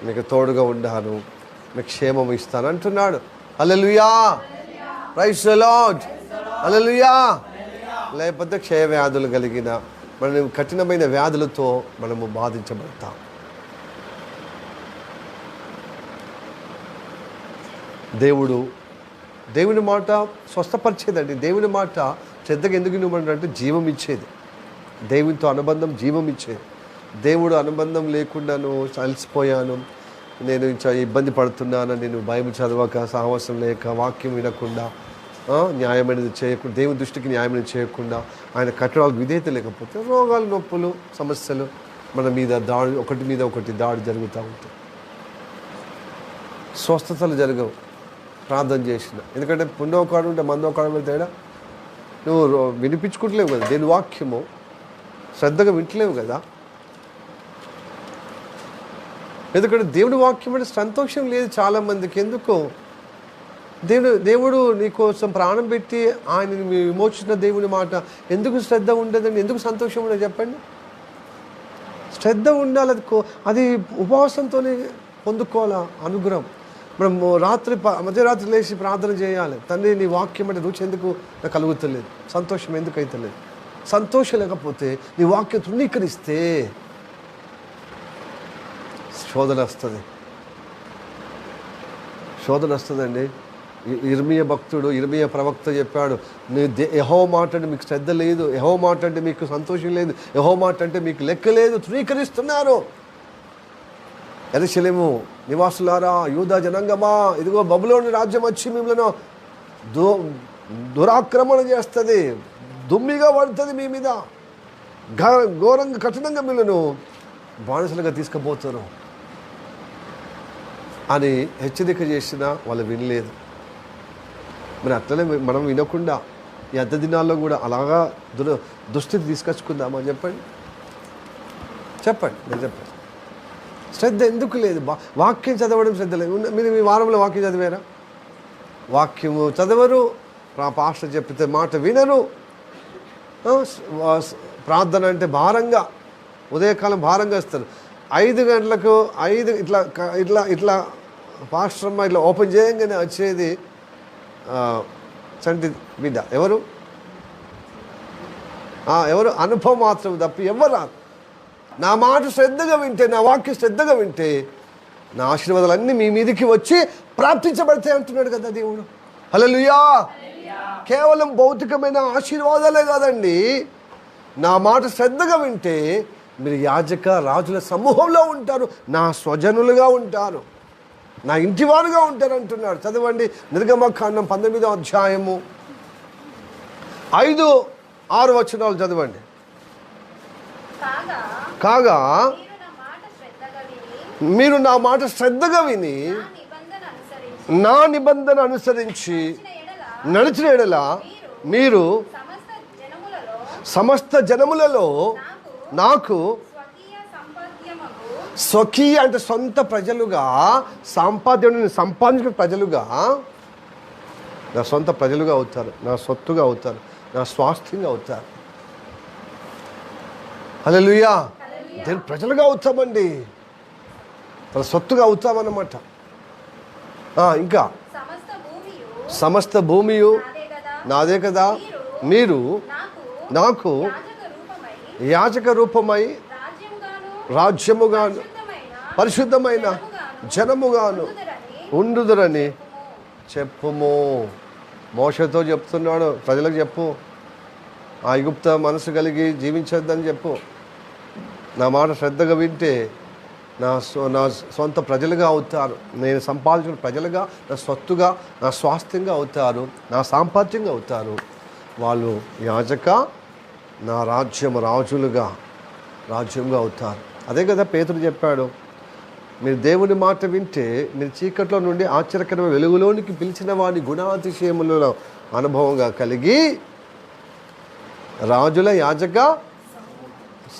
మీకు తోడుగా ఉండాను, మీకు క్షేమం ఇస్తాను అంటున్నాడు. హల్లెలూయా, ప్రైజ్ ది లార్డ్. హల్లెలూయా. లేకపోతే క్షయ వ్యాధులు కలిగిన మనం కఠినమైన వ్యాధులతో మనము బాధించబడతాం. దేవుని మాట స్వస్థపరిచేదండి. దేవుని మాట శ్రద్ధగా ఎందుకు వినమంటే జీవం ఇచ్చేది. దేవునితో అనుబంధం జీవం ఇచ్చేది. దేవుడు అనుబంధం లేకుండా నువ్వు అలసిపోయాను, నేను ఇంకా ఇబ్బంది పడుతున్నాను, నేను బైబిల్ చదవక, సహవాసం లేక, వాక్యం వినకుండా, న్యాయమైనది చేయకుండా, దేవుని దృష్టికి న్యాయమైనది చేయకుండా, ఆయన కట్టడాలకు విధేయత లేకపోతే రోగాలు, నొప్పులు, సమస్యలు మన మీద ఒకటి మీద ఒకటి దాడి జరుగుతూ ఉంటాయి. స్వస్థతలు జరగవు ప్రార్థన చేసిన. ఎందుకంటే పుణ్యకాడు ఉంటే మందోకాడు మీద తేడా. నువ్వు వినిపించుకుంటలేవు కదా, దేని వాక్యము శ్రద్ధగా వింటలేవు కదా. ఎందుకంటే దేవుడి వాక్యం అంటే సంతోషం లేదు చాలామందికి. ఎందుకో దేవుడు నీ కోసం ప్రాణం పెట్టి ఆయనని విమోచించిన దేవుని మాట ఎందుకు శ్రద్ధ ఉండదండి? ఎందుకు సంతోషం ఉండదు చెప్పండి? శ్రద్ధ ఉండాలి. అది ఉపవాసంతోనే పొందుకోవాలా అనుగ్రహం. మనం మధ్యరాత్రి లేచి ప్రార్థన చేయాలి. తండ్రి నీ వాక్యం అంటే రుచి ఎందుకు నాకు కలుగుతలేదు, సంతోషం ఎందుకు అవుతలేదు? సంతోషం లేకపోతే నీ వాక్యం తృణీకరిస్తే శోధన వస్తుందండి. ఇర్మియా భక్తుడు, ఇర్మియా ప్రవక్త చెప్పాడు, యెహోవా మాట అంటే మీకు శ్రద్ధ లేదు, యెహోవా మాట అంటే మీకు సంతోషం లేదు, యెహోవా మాట అంటే మీకు లెక్క లేదు, తృణీకరిస్తున్నారు. యెరూషలేము నివాసులారా, యూదా జనాంగమా, ఇదిగో బబులోని రాజ్యం వచ్చి మిమ్మల్ని దురాక్రమణ చేస్తుంది, దుమ్మిగా పడుతుంది మీ మీద, ఘోరంగా కఠినంగా మిమ్మల్ని బానిసలుగా తీసుకుపోతారు అని హెచ్చరిక చేసినా వాళ్ళు వినలేదు. మరి అట్లనే మనం వినకుండా ఈ అద్దె దినాల్లో కూడా అలాగా దుస్థితి తీసుకొచ్చుకుందామా? చెప్పండి. నేను చెప్పండి. శ్రద్ధ ఎందుకు లేదు? వాక్యం చదవడం శ్రద్ధ లేదు. మీరు ఈ వారంలో వాక్యం చదివారా? వాక్యము చదవరు, పాస్టర్ చెప్పితే మాట వినరు. ప్రార్థన అంటే భారంగా, ఉదయకాలం భారంగా వస్తారు. 5 గంటలకు ఇట్లా పాస్టర్ అమ్మ ఇట్లా ఓపెన్ చేయగానే వచ్చేది చంటి బిడ్డ. ఎవరు అనుభవం మాత్రం తప్పి ఎవరు. నా మాట శ్రద్ధగా వింటే, నా వాక్యం శ్రద్ధగా వింటే నా ఆశీర్వాదాలన్నీ మీ మీదకి వచ్చి ప్రాప్తించబడతాయి అంటున్నాడు కదా దేవుడు. హల్లెలూయా. కేవలం భౌతికమైన ఆశీర్వాదాలే కాదండి, నా మాట శ్రద్ధగా వింటే మీరు యాజక రాజుల సమూహంలో ఉంటారు, నా స్వజనులుగా ఉంటారు, నా ఇంటివారుగా ఉంటారు అంటున్నాడు. చదవండి నిర్గమకాండం 19వ అధ్యాయము 5-6 వచనాలు చదవండి. కాగా మీరు నా మాట శ్రద్ధగా విని నా నిబంధన అనుసరించి నడిచిన ఎడల మీరు సమస్త జనములలో నాకు స్వకీయ అంటే సొంత ప్రజలుగా, సంపాద్యాన్ని సంపాదించిన ప్రజలుగా, నా సొంత ప్రజలుగా అవుతారు, నా సొత్తుగా అవుతారు, నా స్వాస్థ్యంగా అవుతారు. హల్లెలూయా. దేని ప్రజలుగా అవుతామండి, మన సొత్తుగా అవుతామన్నమాట. ఇంకా సమస్త భూమియు నాదే కదా, మీరు నాకు యాజక రూపమై రాజ్యముగాను పరిశుద్ధమైన జనముగాను ఉండుదురని చెప్పుము. మోషతో చెప్తున్నాడు, ప్రజలకు చెప్పు, ఐగుప్త మనసు కలిగి జీవించొద్దని చెప్పు. నా మాట శ్రద్ధగా వింటే నా సొంత ప్రజలుగా అవుతారు, నేను సంపాదించిన ప్రజలుగా, నా సొత్తుగా, నా స్వాస్థ్యంగా అవుతారు, నా సాంపాద్యంగా అవుతారు. వాళ్ళు యాజక, నా రాజ్యంగా అవుతారు. అదే కదా పేతురు చెప్పాడు, మీరు దేవుని మాట వింటే మీరు చీకట్లో నుండి ఆశ్చర్యకరమైన వెలుగులోనికి పిలిచిన వాడి గుణాతిశయములలో అనుభవంగా కలిగి రాజుల యాజక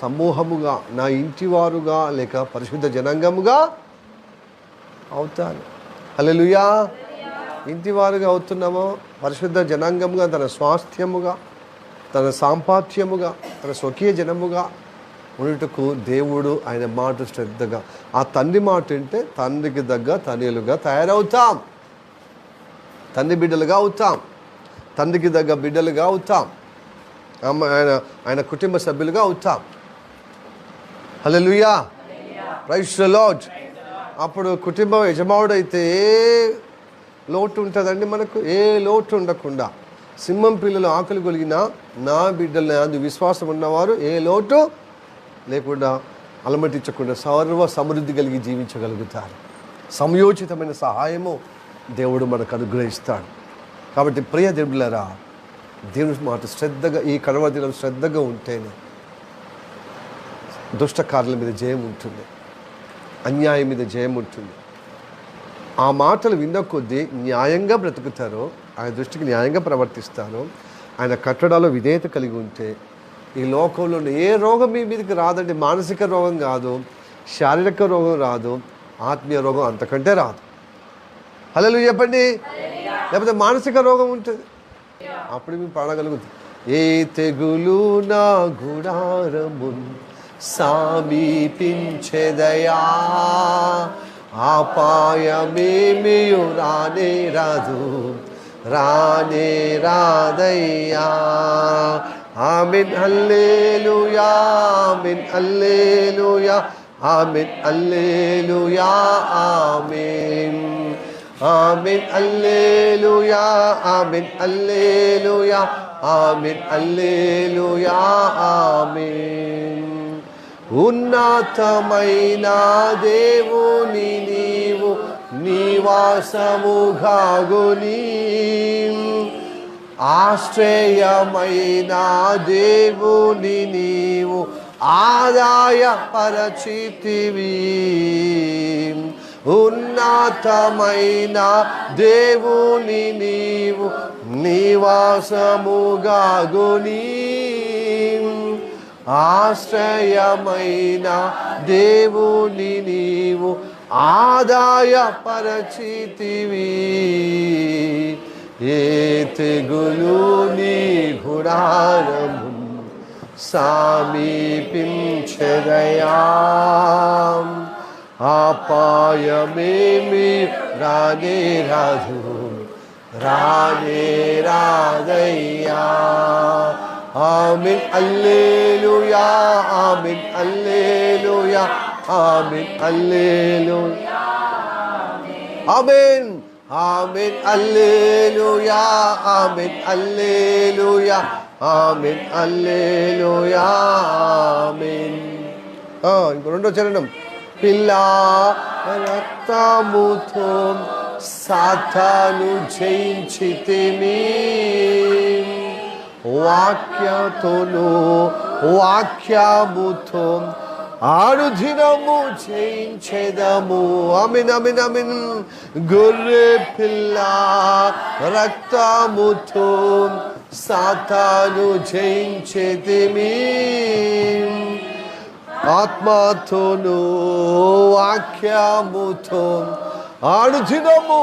సమూహముగా, నా ఇంటివారుగా లేక పరిశుద్ధ జనాంగముగా అవుతారు. హల్లెలూయా. ఇంటివారుగా అవుతున్నామో, పరిశుద్ధ జనాంగముగా, తన స్వాస్థ్యముగా, తన సాంపాత్యముగా, తన స్వకీయ జనముగా ఉన్నట్టుకు దేవుడు ఆయన మాట శ్రద్ధగా, ఆ తండ్రి మాట వింటే తండ్రికి తగ్గ తనయులుగా తయారవుతాం, తండ్రి బిడ్డలుగా అవుతాం, తండ్రికి తగ్గ బిడ్డలుగా అవుతాం, ఆయన కుటుంబ సభ్యులుగా అవుతాం. హల్లెలూయా. Praise the Lord. అప్పుడు కుటుంబం యజమానుడైతే ఏ లోటు ఉంటుందండి మనకు? ఏ లోటు ఉండకుండా, సింహం పిల్లలు ఆకలి కొలిగిన నా బిడ్డల అందు విశ్వాసం ఉన్నవారు ఏ లోటు లేకుండా, అలమటించకుండా సర్వ సమృద్ధి కలిగి జీవించగలుగుతారు. సమయోచితమైన సహాయము దేవుడు మనకు అనుగ్రహిస్తాడు. కాబట్టి ప్రియ దేవులారా, దేవుని మాట శ్రద్ధగా, ఈ కడవ దినం శ్రద్ధగా ఉంటేనే దుష్టకారుల మీద జయం ఉంటుంది, అన్యాయం మీద జయం ఉంటుంది. ఆ మాటలు విన్న కొద్దీ న్యాయంగా బ్రతుకుతారో, ఆయన దృష్టికి న్యాయంగా ప్రవర్తిస్తారో, ఆయన కట్టడాలో విధేయత కలిగి ఉంటే ఈ లోకంలో ఏ రోగం మీ మీదకి రాదండి. మానసిక రోగం కాదు, శారీరక రోగం రాదు, ఆత్మీయ రోగం అంతకంటే రాదు. హల్లెలూయా చెప్పండి. లేకపోతే మానసిక రోగం ఉంటుంది, అప్పుడు మేము పడగలుగుతాం. ఏ తెగులు నా గుడారమున్ సమీపించెదయా, అపాయమేమియు రానే రాదు, రానే రాదయ్యా. ఆమేన్ హల్లెలూయా, ఆమేన్ హల్లెలూయా, ఆమేన్ హల్లెలూయా, ఆమేన్. ఆమేన్ హల్లెలూయా, ఆమేన్ హల్లెలూయా, ఆమేన్ హల్లెలూయా, ఆమేన్. ఉన్నతమైన దేవుని నీవు నివాసముగాగుని, ఆశ్రయమైన దేవుని నీవు ఆదాయపరచితివి. ఉన్నతమైన దేవుని నీవు నివాసముగాగుని, ఆశ్రయమైన దేవుని నీవు ఆదాయపరచితివి. ఏ తెగులు నీ గుడారము సమీపించెదయా, అపాయమేమి రానే రాదు, రానే రాదయ్యా. ఆమేన్ హల్లెలూయా, ఆమేన్ హల్లెలూయా, ఆమేన్ హల్లెలూయా, ఆమేన్. ఆమేన్ హల్లెలూయా, ఆమేన్ హల్లెలూయా, ఆమేన్ హల్లెలూయా, ఆమేన్. ఇంకో రెండో చరణం. పిల్ల రక్తముతో సాతాను జయించితిమి, వాక్యతోను వాక్యముతో అనుదినము జయించెదము. ఆమేన్ ఆమేన్ ఆమేన్. గొర్రె పిల్ల రక్తముతో సాతాను జయించితిమి, ఆత్మతోను వాక్యముతో అనుదినము.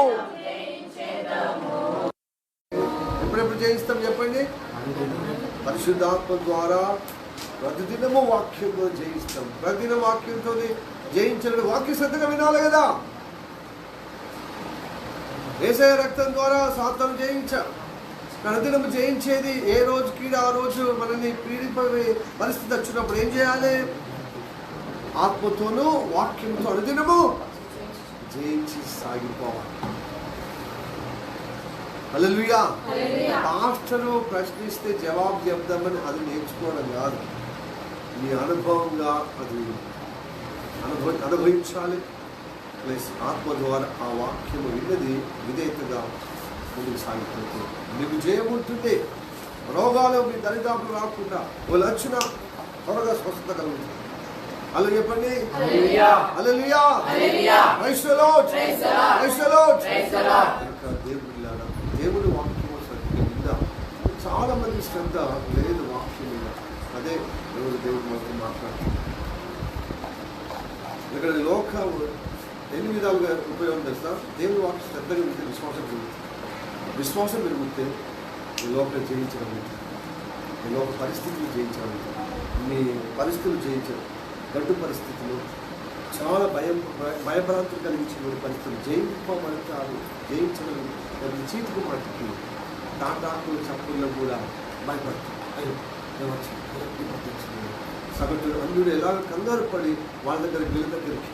ఎప్పుడెప్పుడు జయిస్తాం చెప్పండి? పరిశుద్ధాత్మ ద్వారా ప్రతిదినము వాక్యంతో జయిస్తాం. ప్రతిదిన వాక్యంతో జయించడం, వాక్య శ్రద్ధగా వినాలి కదా. యేసయ్య రక్తం ద్వారా సాతాను జయించాం. ప్రతిదినము జయించేది ఏ రోజుకి ఆ రోజు మనల్ని పీడిపోయే పరిస్థితి వచ్చినప్పుడు ఏం చేయాలి? ఆత్మతోనూ వాక్యంతో అనుదినము జయించి సాగిపోవాలి. హల్లెలూయా. పాస్టరు ప్రశ్నిస్తే జవాబు చెప్దామని అది నేర్చుకోవడం కాదు, నీ అనుభవంగా అది అనుభవించాలి. ప్లస్ ఆత్మ ద్వారా ఆ వాక్యము విన్నది విధేయతగా ముందుకు సాగిపోతుంది. మీకు జయం ఉంటుంది. రోగాలు మీ దరిదాపులు రాకుండా వాళ్ళు వచ్చిన త్వరగా స్వస్థత కలుగుతుంది. అలా చెప్పండి. హల్లెలూయా. Praise the Lord. Praise the Lord. దేవుడి వాక్యం శ్రద్ధ చాలా మంది శ్రద్ధ లేదు వాక్యం మీద. అదే దేవుడు మనతో మాట్లాడుతుంది. ఇక్కడ లోకం ఎన్ని విధాలుగా ఉపయోగం చేస్తా. దేవుడి వాక్యం శ్రద్ధగా ఉంటే విశ్వాసం పెరుగుతుంది. విశ్వాసం పెరిగితే ఈ లోకం జయించడం, ఈ లోక పరిస్థితులు జయించడం, మీ పరిస్థితులు జయించడం, గడ్డు పరిస్థితులు, చాలా భయభ్రాంతులు కలిగించిన పరిస్థితులు జయింపబడతారు. జయించడం చీటుకు మట్టుకి తాటాకులు చప్పుల్లో కూడా భయపడతారు. అయ్యో సగటుడు అందుడు ఎలా కంగారు పడి వాళ్ళ దగ్గర వీళ్ళ దగ్గరికి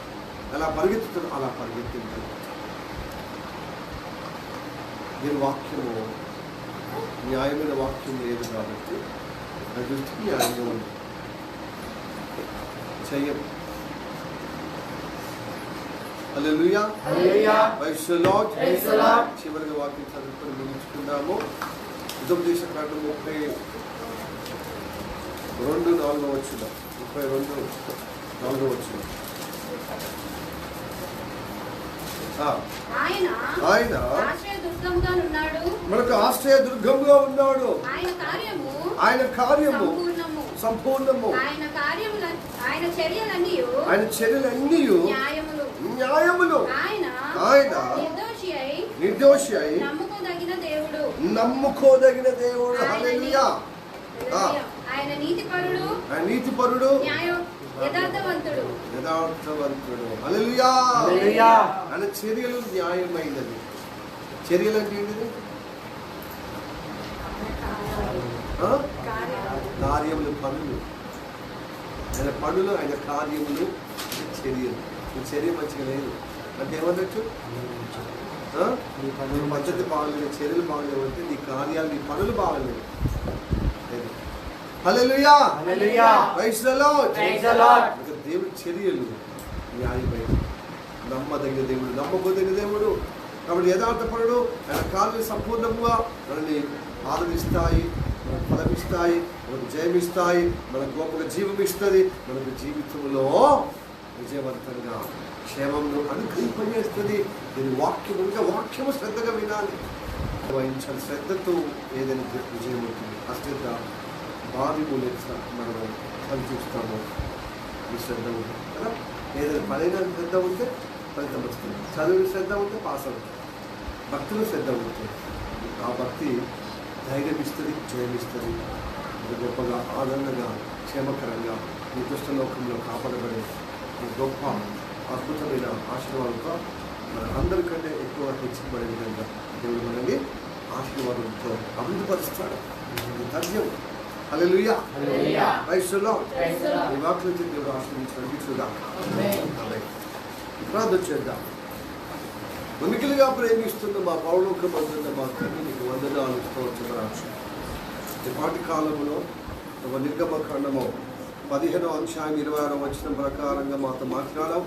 ఎలా పరిగెత్తుతారు, అలా పరిగెత్తింటారు. దీని వాక్యము న్యాయమైన వాక్యం లేదు కాబట్టి నా దృష్టికి న్యాయంగా ఉంది. చెయ్యం. హల్లెలూయా. Praise the Lord. చివరిగా వాక్యం చదువుకొని ముగించుకుందాము. ఉపదేశకాండం 32:4 32:4 ఆయన మనకు ఆశ్రయ దుర్గముగా ఉన్నాడు. ఆయన కార్యము సంపూర్ణము. ఆయన చర్యలన్నీ న్యాయములు ఆయన నిర్దోషి అయి నమ్ముకోదగిన దేవుడు. హల్లెలూయా. ఆయన నీతిపరుడు యథార్థవంతుడు. హల్లెలూయా. ఆయన చర్యలు న్యాయమైనది. చర్యలు అంటే ఏంటిది? కార్యములు, పనులు. ఆయన పనులు, ఆయన కార్యములు, చర్యలు. ఈ చర్య మంచిగా లేదు అంటే ఏమన్నట్టు? నీ పద్ధతి బాగలేదు, చర్యలు బాగలేవు అంటే నీ కార్యాలు, నీ పనులు బాగలేవు. హల్లెలూయా. Praise the Lord. దేవుడి చర్యలు న్యాయమైన, నమ్మదగిన దేవుడు, నమ్మకదగిన దేవుడు. కాబట్టి యథార్థపరుడు. ఆయన కార్యాలు సంపూర్ణంగా మనల్ని ఆదరిస్తాయి, మనకు ఫలమిస్తాయి, మనకు జయమిస్తాయి, మనకు గొప్పగా జీవం ఇస్తుంది. మనకు జీవితంలో విజయవంతంగా క్షేమంలో అనుగ్రహింపజేస్తుంది. దీని వాక్యం ఇంకా వాక్యము శ్రద్ధగా వినాలి, వహించాలి. శ్రద్ధతో ఏదైనా విజయం ఉంటుంది. అశ్రద్ధ భారీ మూల్యం మనం పని చూస్తాము. ఈ శ్రద్ధ ఉంటుంది కదా. ఏదైనా పదైన శ్రద్ధ ఉంటే ఫలితం వస్తుంది. చదువు శ్రద్ధ ఉంటే పాస్ అవుతుంది. భక్తులు శ్రద్ధ ఉంటుంది. ఆ భక్తి ధైర్యం ఇస్తుంది, జయమిస్తుంది. గొప్పగా ఆనందంగా క్షేమకరంగా ఈ దుష్టలోకంలో కాపాడబడే గొప్ప అద్భుతమైన ఆశీర్వాదంతో మన అందరికంటే ఎక్కువ హెచ్చింపబడే విధంగా దేవుడు మనల్ని ఆశీర్వాదంతో అభివృద్ధిపరుస్తాడు. ధన్యం. హల్లెలూయా. Praise the Lord. ఈ వాక్యం నుంచి దేవుడు ఆశీర్వదించుగా. ప్రార్థన చేద్దాం. ఉనికిలుగా ప్రేమిస్తున్న మా పౌలోకమందున్న మా తండ్రి నీకు వందనాలు, స్తోత్రాలు. ఈ పాటి కాలంలో ఒక నిర్గమకాండము 15వ అధ్యాయం 26వ వచనం ప్రకారంగా మాతో మాట్లాడాం.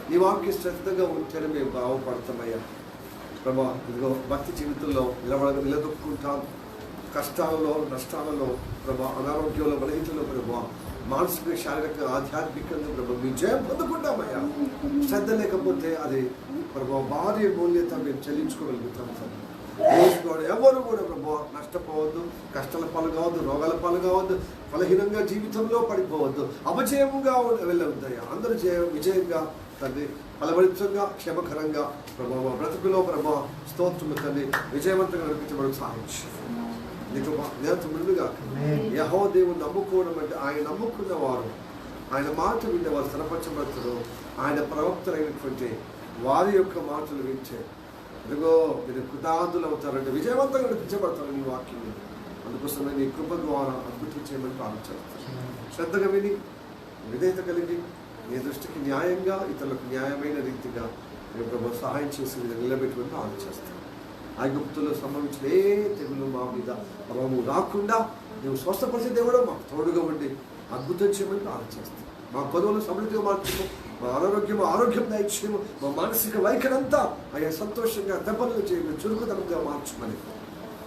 నీ వాక్య శ్రద్ధగా ఉంటేనే మేము బాగుపడతామయ్యా ప్రభా. ఇదిగో భక్తి జీవితంలో నిలదొక్కుంటాం. కష్టాలలో, నష్టాలలో ప్రభా, అనారోగ్యంలో, బలహీనతలో ప్రభా, మానసిక, శారీరక, ఆధ్యాత్మికంగా ప్రభా మీ జయం పొందుకుంటామయ్యా. శ్రద్ధ లేకపోతే అది ప్రభా భారీ మూల్యత మేము చెల్లించుకోగలుగుతాం. ఎవరు కూడా ప్రభా నష్టపోవద్దు, కష్టాల పాలు కావద్దు, రోగాల పాలు కావద్దు, బలహీనంగా జీవితంలో పడిపోవద్దు, అపజయంగా వెళ్ళవద్దయ్యా. అందరూ విజయంగా తండ్రి, ఫలభరితంగా, క్షేమకరంగా ప్రభావ బ్రతుకులో ప్రభా స్తోత్రము తండ్రి విజయవంతంగా నడిపించబడి సాధించు. నీకు నేర్చుగా యెహోవా దేవుడు నమ్ముకోవడం అంటే ఆయన నమ్ముకున్న వారు, ఆయన మాట వింటే వారు స్థిరపరచబడతారు. ఆయన ప్రవక్తలైనటువంటి వారి యొక్క మాటలు వింటే ఇదిగో మీరు కృతార్థులు అవుతారంటే విజయవంతంగా నడిపించబడతారు నీ వాక్యం. అందుకోసమే నీ కృప ద్వారా అద్భుతం చేయమని ప్రార్థించారు. శ్రద్ధగా విని విధేయత కలిగి నీ దృష్టికి న్యాయంగా, ఇతరులకు న్యాయమైన రీతిగా మీరు ప్రభు సహాయం చేసి నిలబెట్టుకుని ఆలోచిస్తాను. ఐగుప్తులో సంభవించిన ఏ తెగులు మా మీద ప్రభావం రాకుండా నువ్వు స్వస్థపరిచే దేవుడు మాకు తోడుగా ఉండి అద్భుతం చేయమని ఆలోచిస్తాను. మా పదవులు సమృద్ధిగా మార్చుకో, మా ఆరోగ్యం దయచేయము, మా మానసిక వైఖరంతా అయ్యా సంతోషంగా దెబ్బలు చేయమని, చురుకుదనంగా మార్చమని,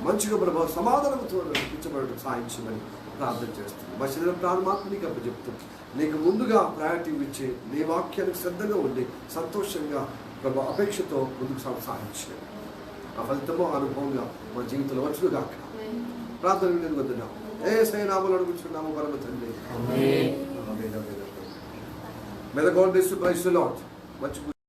మంచిగా ప్రభావ సమాధానంతో నడిపించబడటం సాధించమని ప్రార్థన చేస్తుంది. మా శరీరం ప్రాణమాత్మ నీకు అప్పచెప్తాం. నీకు ముందుగా ప్రయారిటీ ఇచ్చి నీ వాక్యానికి శ్రద్ధగా ఉండి సంతోషంగా ప్రభావ అపేక్షతో ముందుకు సాధించలేదు. ఆ ఫలితమో అనుభవంగా మా జీవితంలో వచ్చుగాక. ప్రార్థన నేను వద్దున్నాం. యేసయ్య నామములో అడుగుచున్నాము పరమ తండ్రి. ఆమేన్. May the God bless you. Praise the Lord.